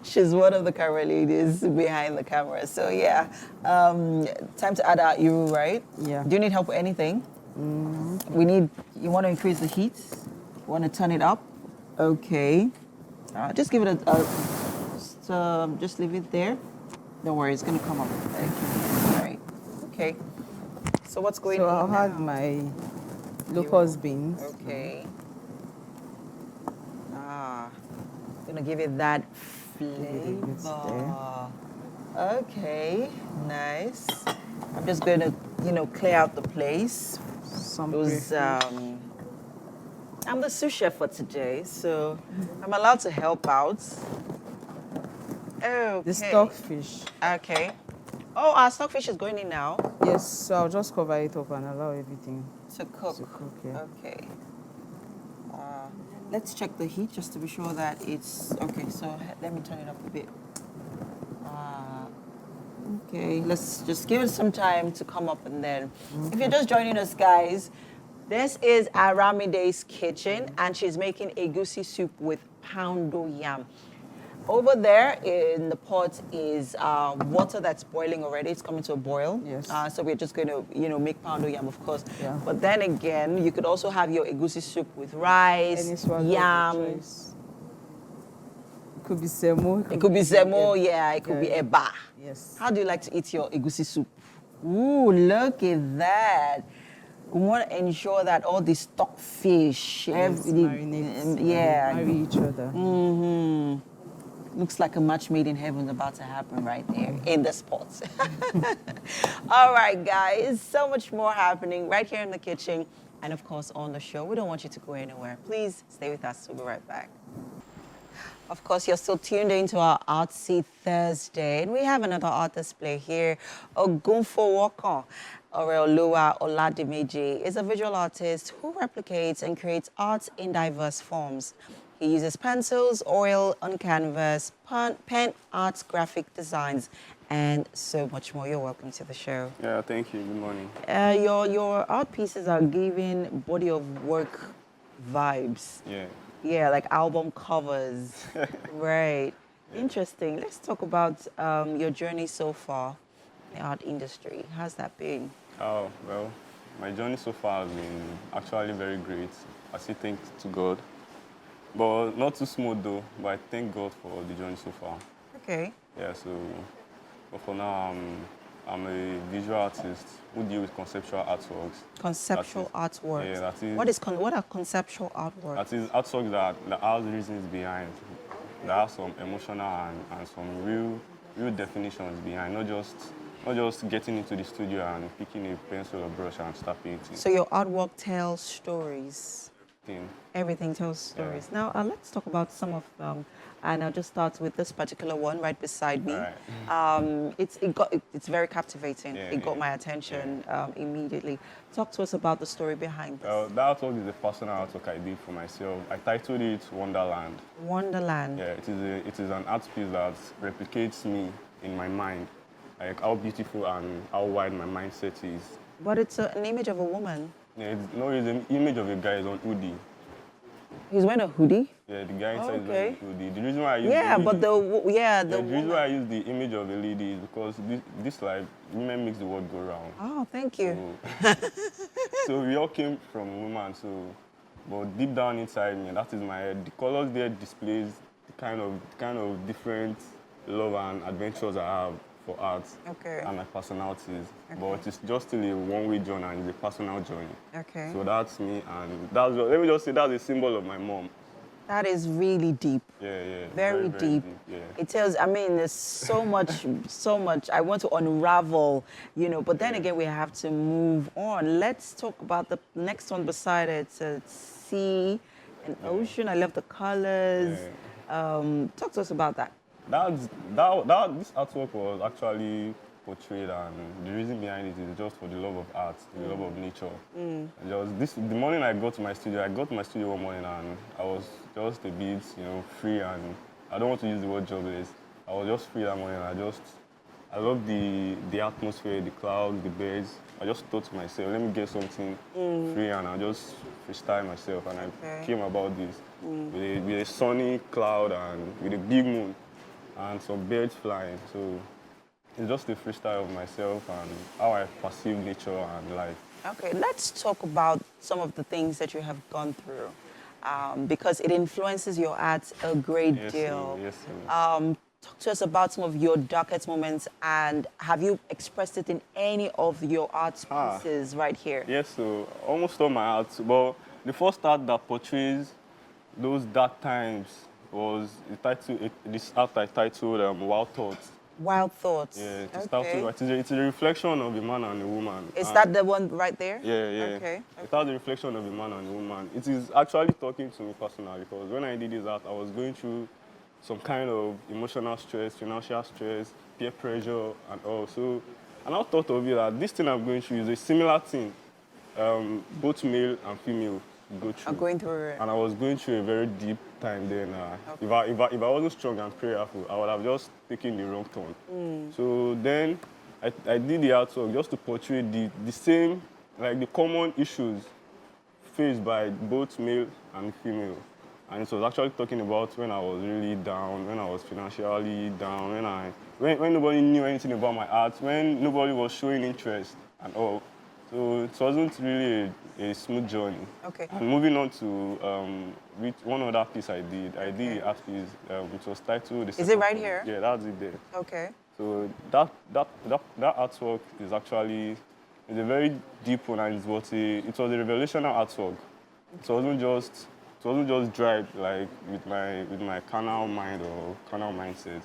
She's one of the camera ladies behind the camera. So yeah, time to add our iru, right? Yeah. Do you need help with anything? You want to increase the heat? You want to turn it up? Okay. Just give it just leave it there. Don't worry, it's going to come up. All right. Okay. So what's going on? So I'll add my locust beans. Okay. Gonna give it that flavor. Okay, nice. I'm just gonna, clear out the place. I'm the sous chef for today, so I'm allowed to help out. Okay. The stockfish. Okay. Oh, our stockfish is going in now. Yes, so I'll just cover it up and allow everything To cook. yeah. Okay. Let's check the heat just to be sure that it's okay. So let me turn it up a bit. Okay, let's just give it some time to come up, and then if you're just joining us, guys, this is Aramide's kitchen, and she's making egusi soup with poundo yam. Over there in the pot is water that's boiling already. It's coming to a boil. Yes. So we're just going to, make poundo yam, of course. Yeah. But then again, you could also have your egusi soup with rice, Any swallow of your yam. choice. It could be semo. It could be semo, yeah. It could be eba. Yes. How do you like to eat your egusi soup? Ooh, look at that. We want to ensure that all the stockfish, Marinate. Marry each other. Mm-hmm. Looks like a match made in heaven about to happen right there in the spot. All right, guys, so much more happening right here in the kitchen and, of course, on the show. We don't want you to go anywhere. Please stay with us. We'll be right back. Of course, you're still tuned into our Artsy Thursday, and we have another art display here. Ogunfo Woko Oreoluwa Oladimeji is a visual artist who replicates and creates art in diverse forms. He uses pencils, oil on canvas, pen arts, graphic designs, and so much more. You're welcome to the show. Yeah, thank you. Good morning. Your art pieces are giving body of work vibes. Yeah. Yeah, like album covers. Right. Yeah. Interesting. Let's talk about your journey so far in the art industry. How's that been? Oh, well, my journey so far has been actually very great. I say thanks to God. But not too smooth though, but I thank God for the journey so far. Okay. Yeah, so but for now, I'm a visual artist who deals with conceptual artworks. Conceptual artworks? Yeah, that is. What are conceptual artworks? That is artworks that has reasons behind, that have some emotional and some real definitions behind, not just getting into the studio and picking a pencil or brush and start painting. So your artwork tells stories? Everything tells stories. Yeah. Now, let's talk about some of them. And I'll just start with this particular one right beside me. Right. It's very captivating. Yeah, it got my attention immediately. Talk to us about the story behind this. That artwork is a personal artwork I did for myself. I titled it Wonderland. Wonderland. Yeah, it is an art piece that replicates me in my mind, like how beautiful and how wide my mindset is. But it's an image of a woman. Yeah, it's an image of a guy on hoodie. He's wearing a hoodie? Yeah, the guy inside is wearing a hoodie. The reason why I use the reason why I use the image of a lady is because this life, women makes the world go round. Oh, thank you. So we all came from a woman, but deep down inside me, that is my head. The colors there displays the kind of different love and adventures I have for art and my personalities. Okay. But it's just still a one-way journey and it's a personal journey. Okay. So that's me, and let me just say that's a symbol of my mom. That is really deep. Yeah. Very deep. Yeah. It tells, there's so much I want to unravel, but then again, we have to move on. Let's talk about the next one beside it. It's sea and ocean. I love the colors. Yeah. Talk to us about that. This artwork was actually portrayed, and the reason behind it is just for the love of art, the love of nature. And the morning I got to my studio, one morning and I was just a bit, free, and I don't want to use the word jobless. I was just free that morning. I love the atmosphere, the clouds, the birds. I just thought to myself, let me get something free, and I just freestyle myself, and I came about this with a sunny cloud and with a big moon and some birds flying. So it's just a freestyle of myself and how I perceive nature and life. Okay, let's talk about some of the things that you have gone through, because it influences your art a great deal. Yes, sir. Talk to us about some of your darkest moments, and have you expressed it in any of your art pieces right here? Yes, so almost all my art. But the first art that portrays those dark times was this art I titled Wild Thoughts. Wild Thoughts. Yeah, Okay. it's a reflection of a man and a woman. Is that the one right there? Yeah. Okay. It has a reflection of a man and a woman. It is actually talking to me personally, because when I did this art, I was going through some kind of emotional stress, financial stress, peer pressure, and all. So I now thought of it that this thing I'm going through is a similar thing. Both male and female go through. I'm going through it. And I was going through a very deep time then. If I wasn't strong and prayerful, I would have just taken the wrong turn. So then I did the artwork just to portray the same, like the common issues faced by both male and female. And it was actually talking about when I was really down, when I was financially down, when nobody knew anything about my art, when nobody was showing interest and all. So it wasn't really a smooth journey. Okay. And moving on to one other piece I did the art piece, which was titled... Is it right here? Yeah, that's it there. Okay. So that artwork is actually a very deep one, and it was a revelational artwork. It wasn't just dry like with my carnal mind or carnal mindset.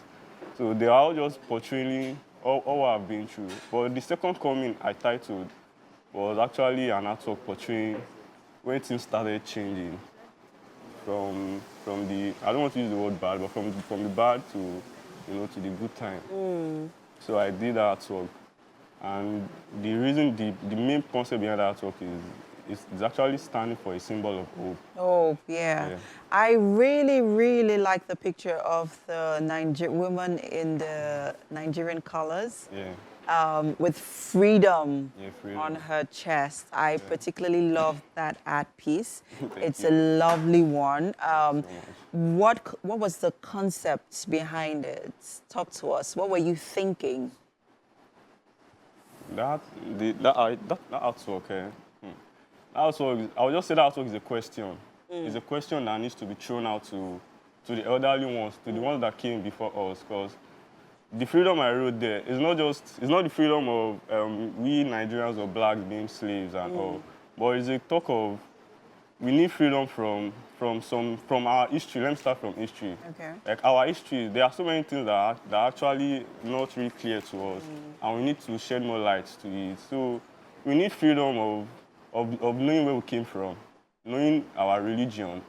So they are all just portraying all I've been through. But the second coming I titled was actually an artwork portraying when things started changing from the, I don't want to use the word bad, but from the bad to to the good time. So I did that artwork, and the main concept behind that artwork is actually standing for a symbol of hope. Oh, yeah. I really, really like the picture of the woman in the Nigerian colors. With freedom, on her chest. I particularly love that art piece. It's a lovely one. What was the concept behind it? Talk to us. What were you thinking? That artwork, also, I would just say that artwork is a question. It's a question that needs to be thrown out to the elderly ones, to the ones that came before us, because the freedom I wrote there is not the freedom of we Nigerians or blacks being slaves and all, but it's a talk of we need freedom from our history. Let me start from history. Okay. Like our history, there are so many things that are actually not really clear to us, and we need to shed more light to it. So we need freedom of knowing where we came from, knowing our religion.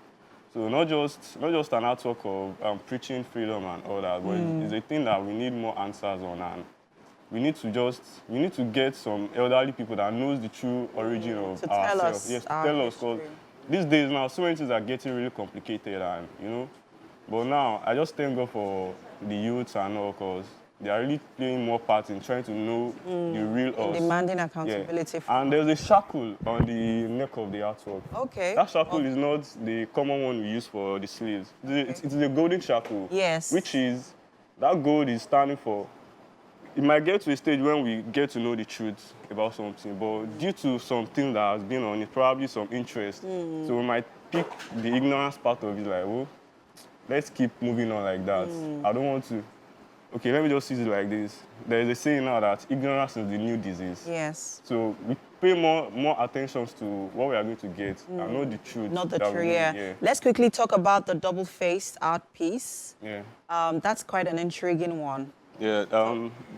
So not just an artwork of preaching freedom and all that, but it's a thing that we need more answers on, and we need to get some elderly people that knows the true origin of ourselves. Yes, to tell us, because these days now so many things are getting really complicated, and but now I just thank God for the youth and all, because they are really playing more part in trying to know the real us. Demanding accountability. And there's a shackle on the neck of the artwork. Okay. That shackle is not the common one we use for the sleeves. It's the golden shackle. Yes. Which is, that gold is standing for, it might get to a stage when we get to know the truth about something, but due to something that has been on it, probably some interest, so we might pick the ignorance part of it, like, oh, let's keep moving on like that. I don't want to. Okay, let me just use it like this. There is a saying now that ignorance is the new disease. Yes. So we pay more attention to what we are going to get and know the truth. Not the truth, yeah. Let's quickly talk about the double-faced art piece. Yeah. That's quite an intriguing one. Yeah.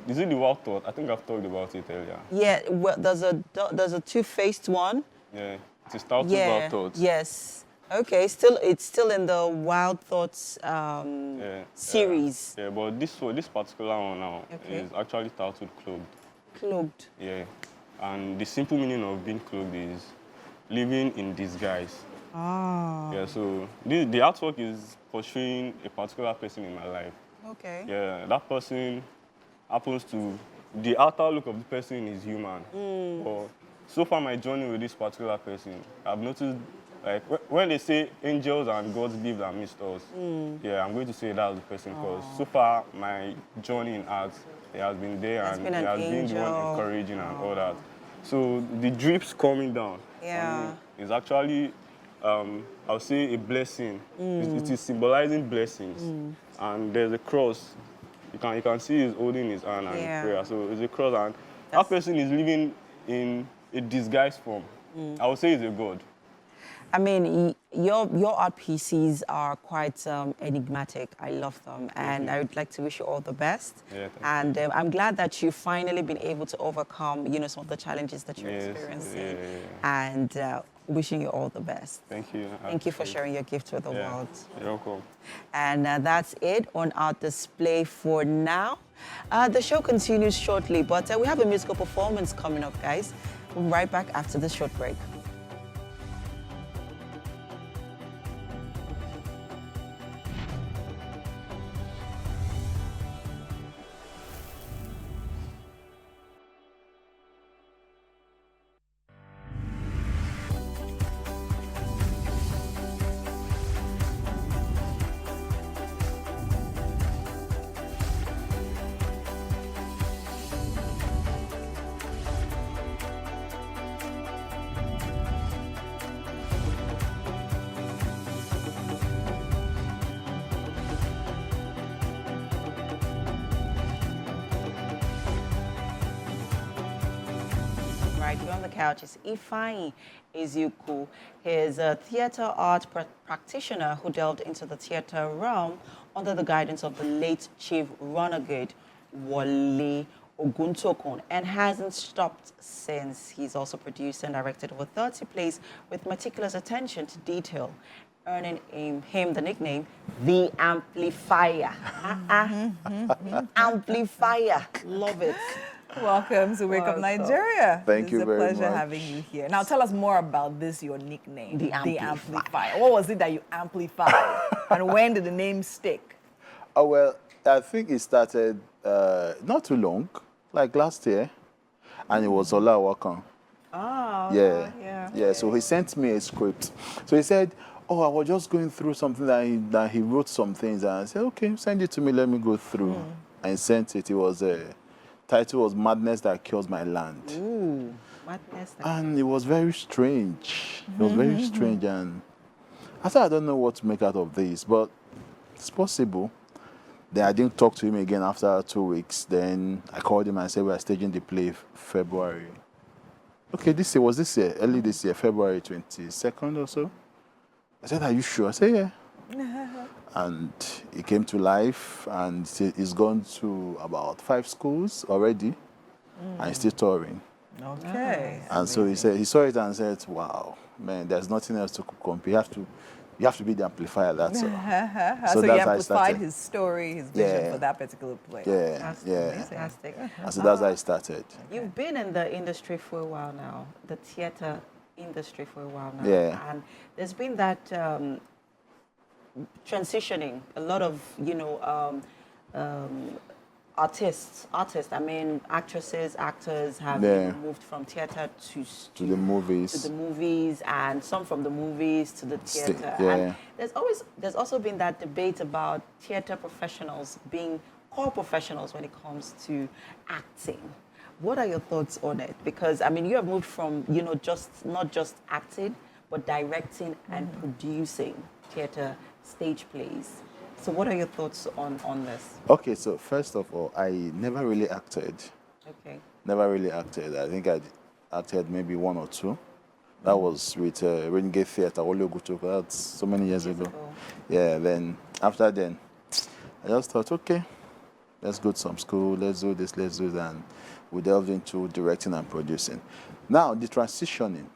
Is it the Wild Thought? I think I've talked about it earlier. Yeah. Well, there's a two-faced one. Yeah. It's a Wild Thought. Yes. Okay, it's still in the Wild Thoughts series. Yeah, but this particular one now is actually titled Cloaked. Cloaked. Yeah, and the simple meaning of being cloaked is living in disguise. Ah. Yeah, so the artwork is portraying a particular person in my life. Okay. Yeah, that person happens to, the outer look of the person is human. But so far my journey with this particular person, I've noticed, like, when they say angels and gods lived amidst us, yeah, I'm going to say that's the person, because so far my journey in art, it has been there, and it has been the one encouraging and all that. So the drips coming down is actually, I'll say, a blessing. It is symbolizing blessings. And there's a cross. You can see he's holding his hand and prayer. So it's a cross, and that person is living in a disguised form. I would say he's a god. I mean, your art pieces are quite enigmatic. I love them, and I would like to wish you all the best. Yeah, and I'm glad that you've finally been able to overcome, some of the challenges that you're experiencing. And wishing you all the best. Thank you. Thank you for sharing your gift with the world. You're welcome. And that's it on our display for now. The show continues shortly, but we have a musical performance coming up, guys. We'll be right back after this short break. Right here on the couch is Ifeanyi Eziukwu. He's a theater art practitioner who delved into the theater realm under the guidance of the late Chief Renegade Wole Oguntokun, and hasn't stopped since. He's also produced and directed over 30 plays with meticulous attention to detail, earning him the nickname The Amplifier. Amplifier. Love it. Welcome to Wake Up Nigeria. Thank you very much. It's a pleasure having you here. Now tell us more about this, your nickname, The Amplifier. What was it that you amplified? And when did the name stick? Oh, well, I think it started not too long, like last year, and it was Ola Wakan. Oh, yeah. So he sent me a script. So he said, oh, I was just going through something that he wrote some things, and I said, okay, send it to me, let me go through. And sent it. It was title was Madness That Kills My Land. Ooh, madness. And it was very strange. It was very strange, and I said, I don't know what to make out of this, but it's possible. Then I didn't talk to him again after 2 weeks. Then I called him and said, we are staging the play February. Okay, this year, early this year, February 22nd or so. I said, are you sure? I said, yeah. And it came to life, and it's gone to about 5 schools already, and it's still touring. Okay. And so he saw it and said, wow, man, there's nothing else to compare. You have to be the amplifier, that's all. So he amplified his story, his vision for that particular play. Fantastic. And so that's how I started. You've been in the industry for a while now, the theater industry for a while now. Yeah. And there's been that transitioning. A lot of, artists, I mean, actresses, actors have moved from theater to the movies. And some from the movies to the theater. And there's also been that debate about theater professionals being core professionals when it comes to acting. What are your thoughts on it? Because, I mean, you have moved from, not just acting, but directing and producing theater stage plays. So what are your thoughts on this? Okay, so first of all, I never really acted. Okay. Never really acted. I think I acted maybe 1 or 2. That was with Renegade Theatre, that's so many years ago. Yeah, then after then, I just thought, okay, let's go to some school, let's do this, and we delved into directing and producing. Now, the transitioning,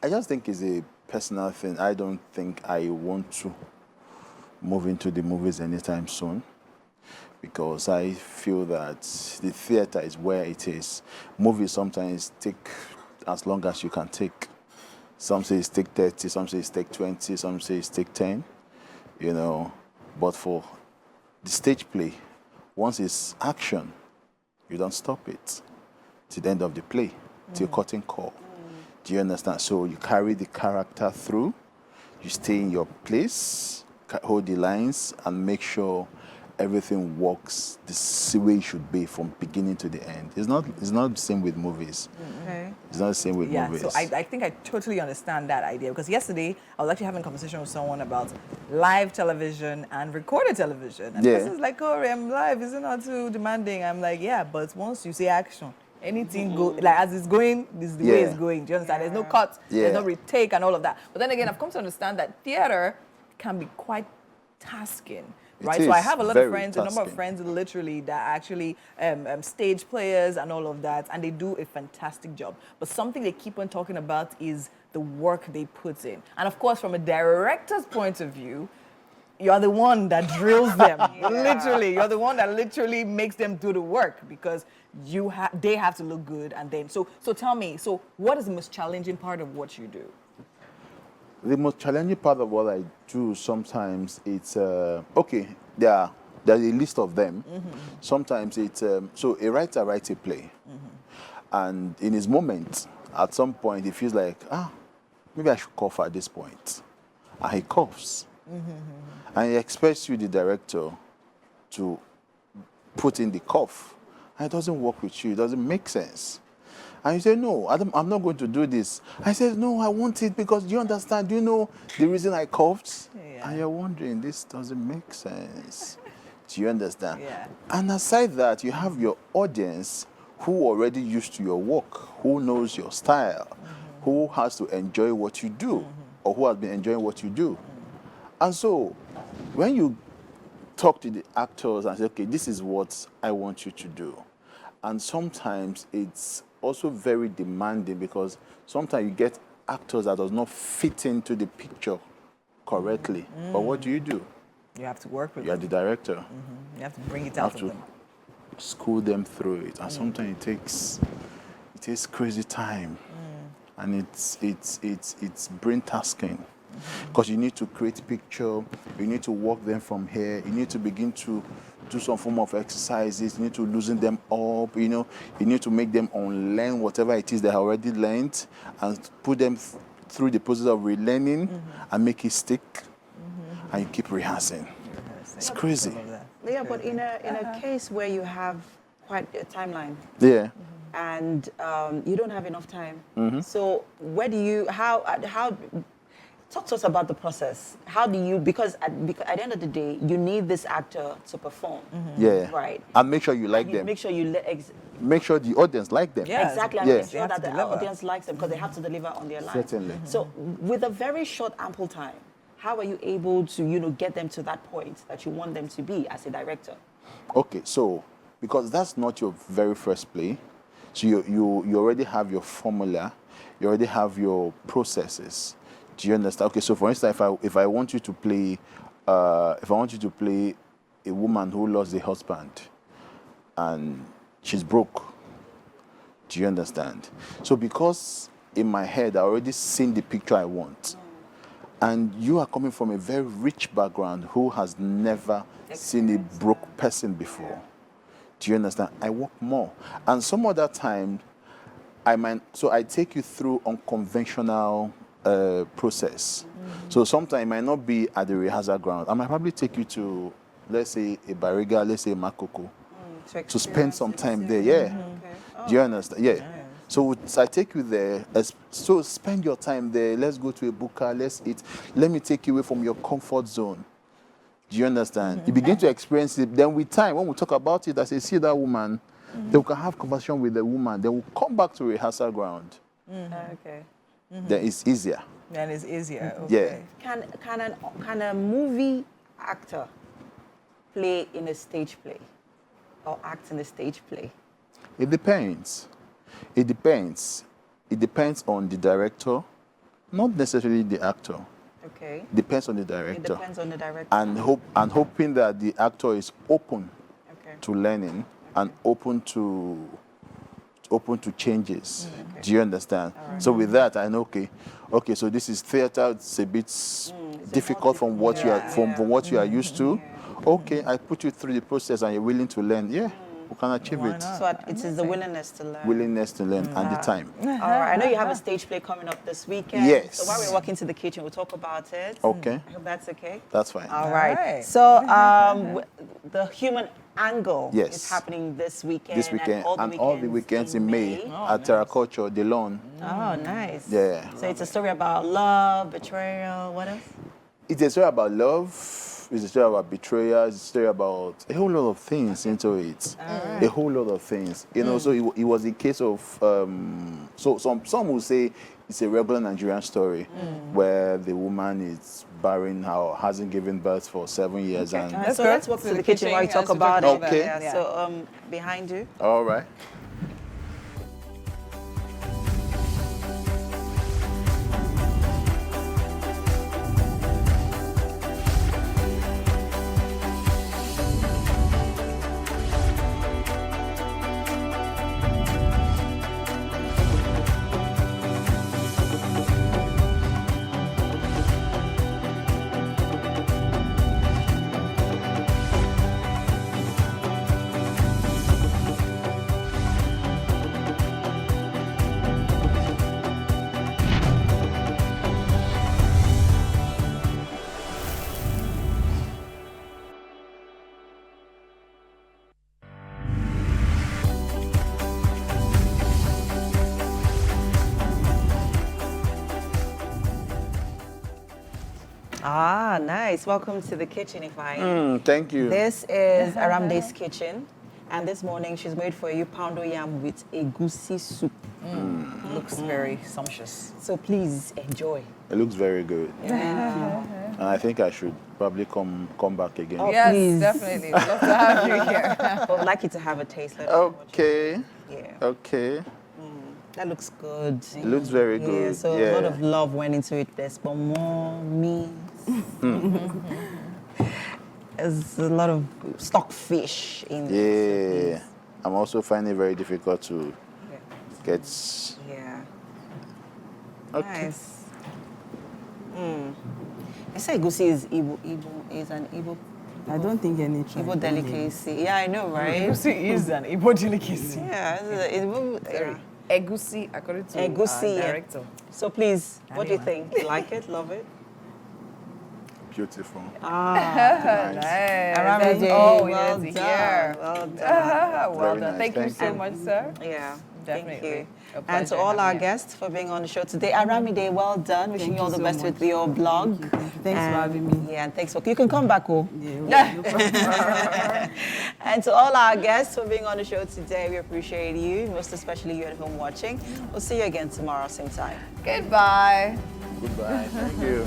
I just think is a personal thing, I don't think I want to move into the movies anytime soon, because I feel that the theater is where it is. Movies sometimes take as long as you can take. Some say it's take 30, some say it's take 20, some say it's take 10, you know. But for the stage play, once it's action, you don't stop it to the end of the play, till curtain call. Do you understand? So you carry the character through, you stay in your place, hold the lines, and make sure everything works the way it should be from beginning to the end. It's not the same with movies. Okay. It's not the same with movies. So I think I totally understand that idea, because yesterday I was actually having a conversation with someone about live television and recorded television. And this is like, oh, live, is it not too demanding? I'm like, yeah, but once you say action, anything go like as it's going, this is the way it's going. Do you understand? There's no cut, there's no retake and all of that. But then again, I've come to understand that theater can be quite tasking. Right, so I have a lot of friends, a number of friends literally that are actually stage players and all of that, and they do a fantastic job. But something they keep on talking about is the work they put in. And of course, from a director's point of view, you're the one that drills them. Literally, you're the one that literally makes them do the work, because they have to look good. And then, so tell me, so what is the most challenging part of what you do? The most challenging part of what I do sometimes, it's, okay, there's a list of them. Sometimes it's, so a writer writes a play. And in his moment, at some point, he feels like, maybe I should cough at this point. And he coughs. And he expects you, the director, to put in the cough. And it doesn't work with you. It doesn't make sense. And you say, no, I'm not going to do this. I said, no, I want it because, do you understand? Do you know the reason I coughed? And you're wondering, this doesn't make sense. Do you understand? And aside that, you have your audience who already used to your work, who knows your style, who has to enjoy what you do, or who has been enjoying what you do. And so, when you talk to the actors and say, okay, this is what I want you to do. And sometimes it's also very demanding, because sometimes you get actors that does not fit into the picture correctly. But what do? You have to work with them. You are the director. You have to bring it out of them. You have to school them through it. And sometimes it takes crazy time. And it's brain tasking. Because you need to create picture, you need to walk them from here, you need to begin to do some form of exercises, you need to loosen them up, you know, you need to make them unlearn whatever it is they have already learned, and put them through the process of relearning and make it stick, and you keep rehearsing. It's crazy. Yeah, but in a case where you have quite a timeline. And you don't have enough time. So where do you, how talk to us about the process. How do you, because at the end of the day, you need this actor to perform. Right. And make sure you like them. Make sure you make sure the audience like them. Exactly. And make sure that the audience likes them, because they have to deliver on their line. Certainly. So with a very short, ample time, how are you able to, get them to that point that you want them to be as a director? Okay, so because that's not your very first play, so you already have your formula, you already have your processes. Do you understand? Okay, so for instance, if I want you to play, a woman who lost a husband and she's broke, do you understand? So because in my head I already seen the picture I want, and you are coming from a very rich background who has never seen a broke person before, do you understand? I work more, and some other time I take you through unconventional process. So sometimes it might not be at the rehearsal ground. I might probably take you to, let's say, a Bariga, let's say Makoko, to spend some time there. Do you understand? So I take you there. So spend your time there. Let's go to a buka. Let's eat. Let me take you away from your comfort zone. Do you understand? You begin to experience it. Then with time, when we talk about it, I say, see that woman. Then we can have conversation with the woman. Then we'll come back to rehearsal ground. Then it's easier. Then it's easier. Okay. Can a movie actor play in a stage play, or act in a stage play? It depends. It depends on the director. Not necessarily the actor. Okay. Depends on the director. It depends on the director. And hoping that the actor is open to learning and open to changes. Do you understand? So with that, I know okay, so this is theater. It's a bit difficult from what you are from what you are used to. Okay, I put you through the process and you're willing to learn. Yeah, we can achieve it. So it is the willingness to learn. Willingness to learn and the time. All right. I know you have a stage play coming up this weekend. Yes. So while we're walking to the kitchen, we'll talk about it. Okay. I hope that's okay. That's fine. All right. So the human angle is happening this weekend. This weekend and all the weekends in May at Terraculture, The Lawn. Oh, nice. Yeah. So it's a story about love, betrayal, what else? It's a story about love. It's a story about betrayal. It's a story about a whole lot of things into it. A whole lot of things. You know, so it was a case of, so some will say it's a regular Nigerian story where the woman is barren, hasn't given birth for 7 years. Okay. And So let's walk to the kitchen while you talk about it. Okay. Yeah. So behind you. All right. Ah, nice. Welcome to the kitchen, Ifeanyi. Thank you. This is Aramde's kitchen. And this morning, she's made for you poundo yam with egusi soup. Looks very sumptuous. So please enjoy. It looks very good. And I think I should probably come back again. Oh, Yes, please. definitely. We'd love to have you here. I'd like you to have a taste. Okay. Yeah. Okay. That looks good. It looks very Yeah, good. so a lot of love went into it. There's more meat. There's a lot of stockfish in there. Yeah. I'm also finding it very difficult to get. Yeah. Okay. Nice. I say egusi is an Igbo. I don't think any Igbo delicacy. Yeah, I know, right? Egusi is an Igbo delicacy. Yeah, it's Egusi, according to egusi, our director. So please, what do you think? You like it? Love it? Beautiful. Nice. Aramide, Oh, well yes, done. here. Well done. Well Very done. nice. Thank you so much, sir. Yeah. Definitely. Thank you. A And to pleasure all our having you. guests for being on the show today. Aramide, well done. Wishing you all the best with your blog. Thanks for having me. Yeah, and thanks for... You can come back, oh. Yeah, no problem. And to all our guests for being on the show today, we appreciate you, most especially you at home watching. We'll see you again tomorrow, same time. Goodbye. Goodbye. Thank you.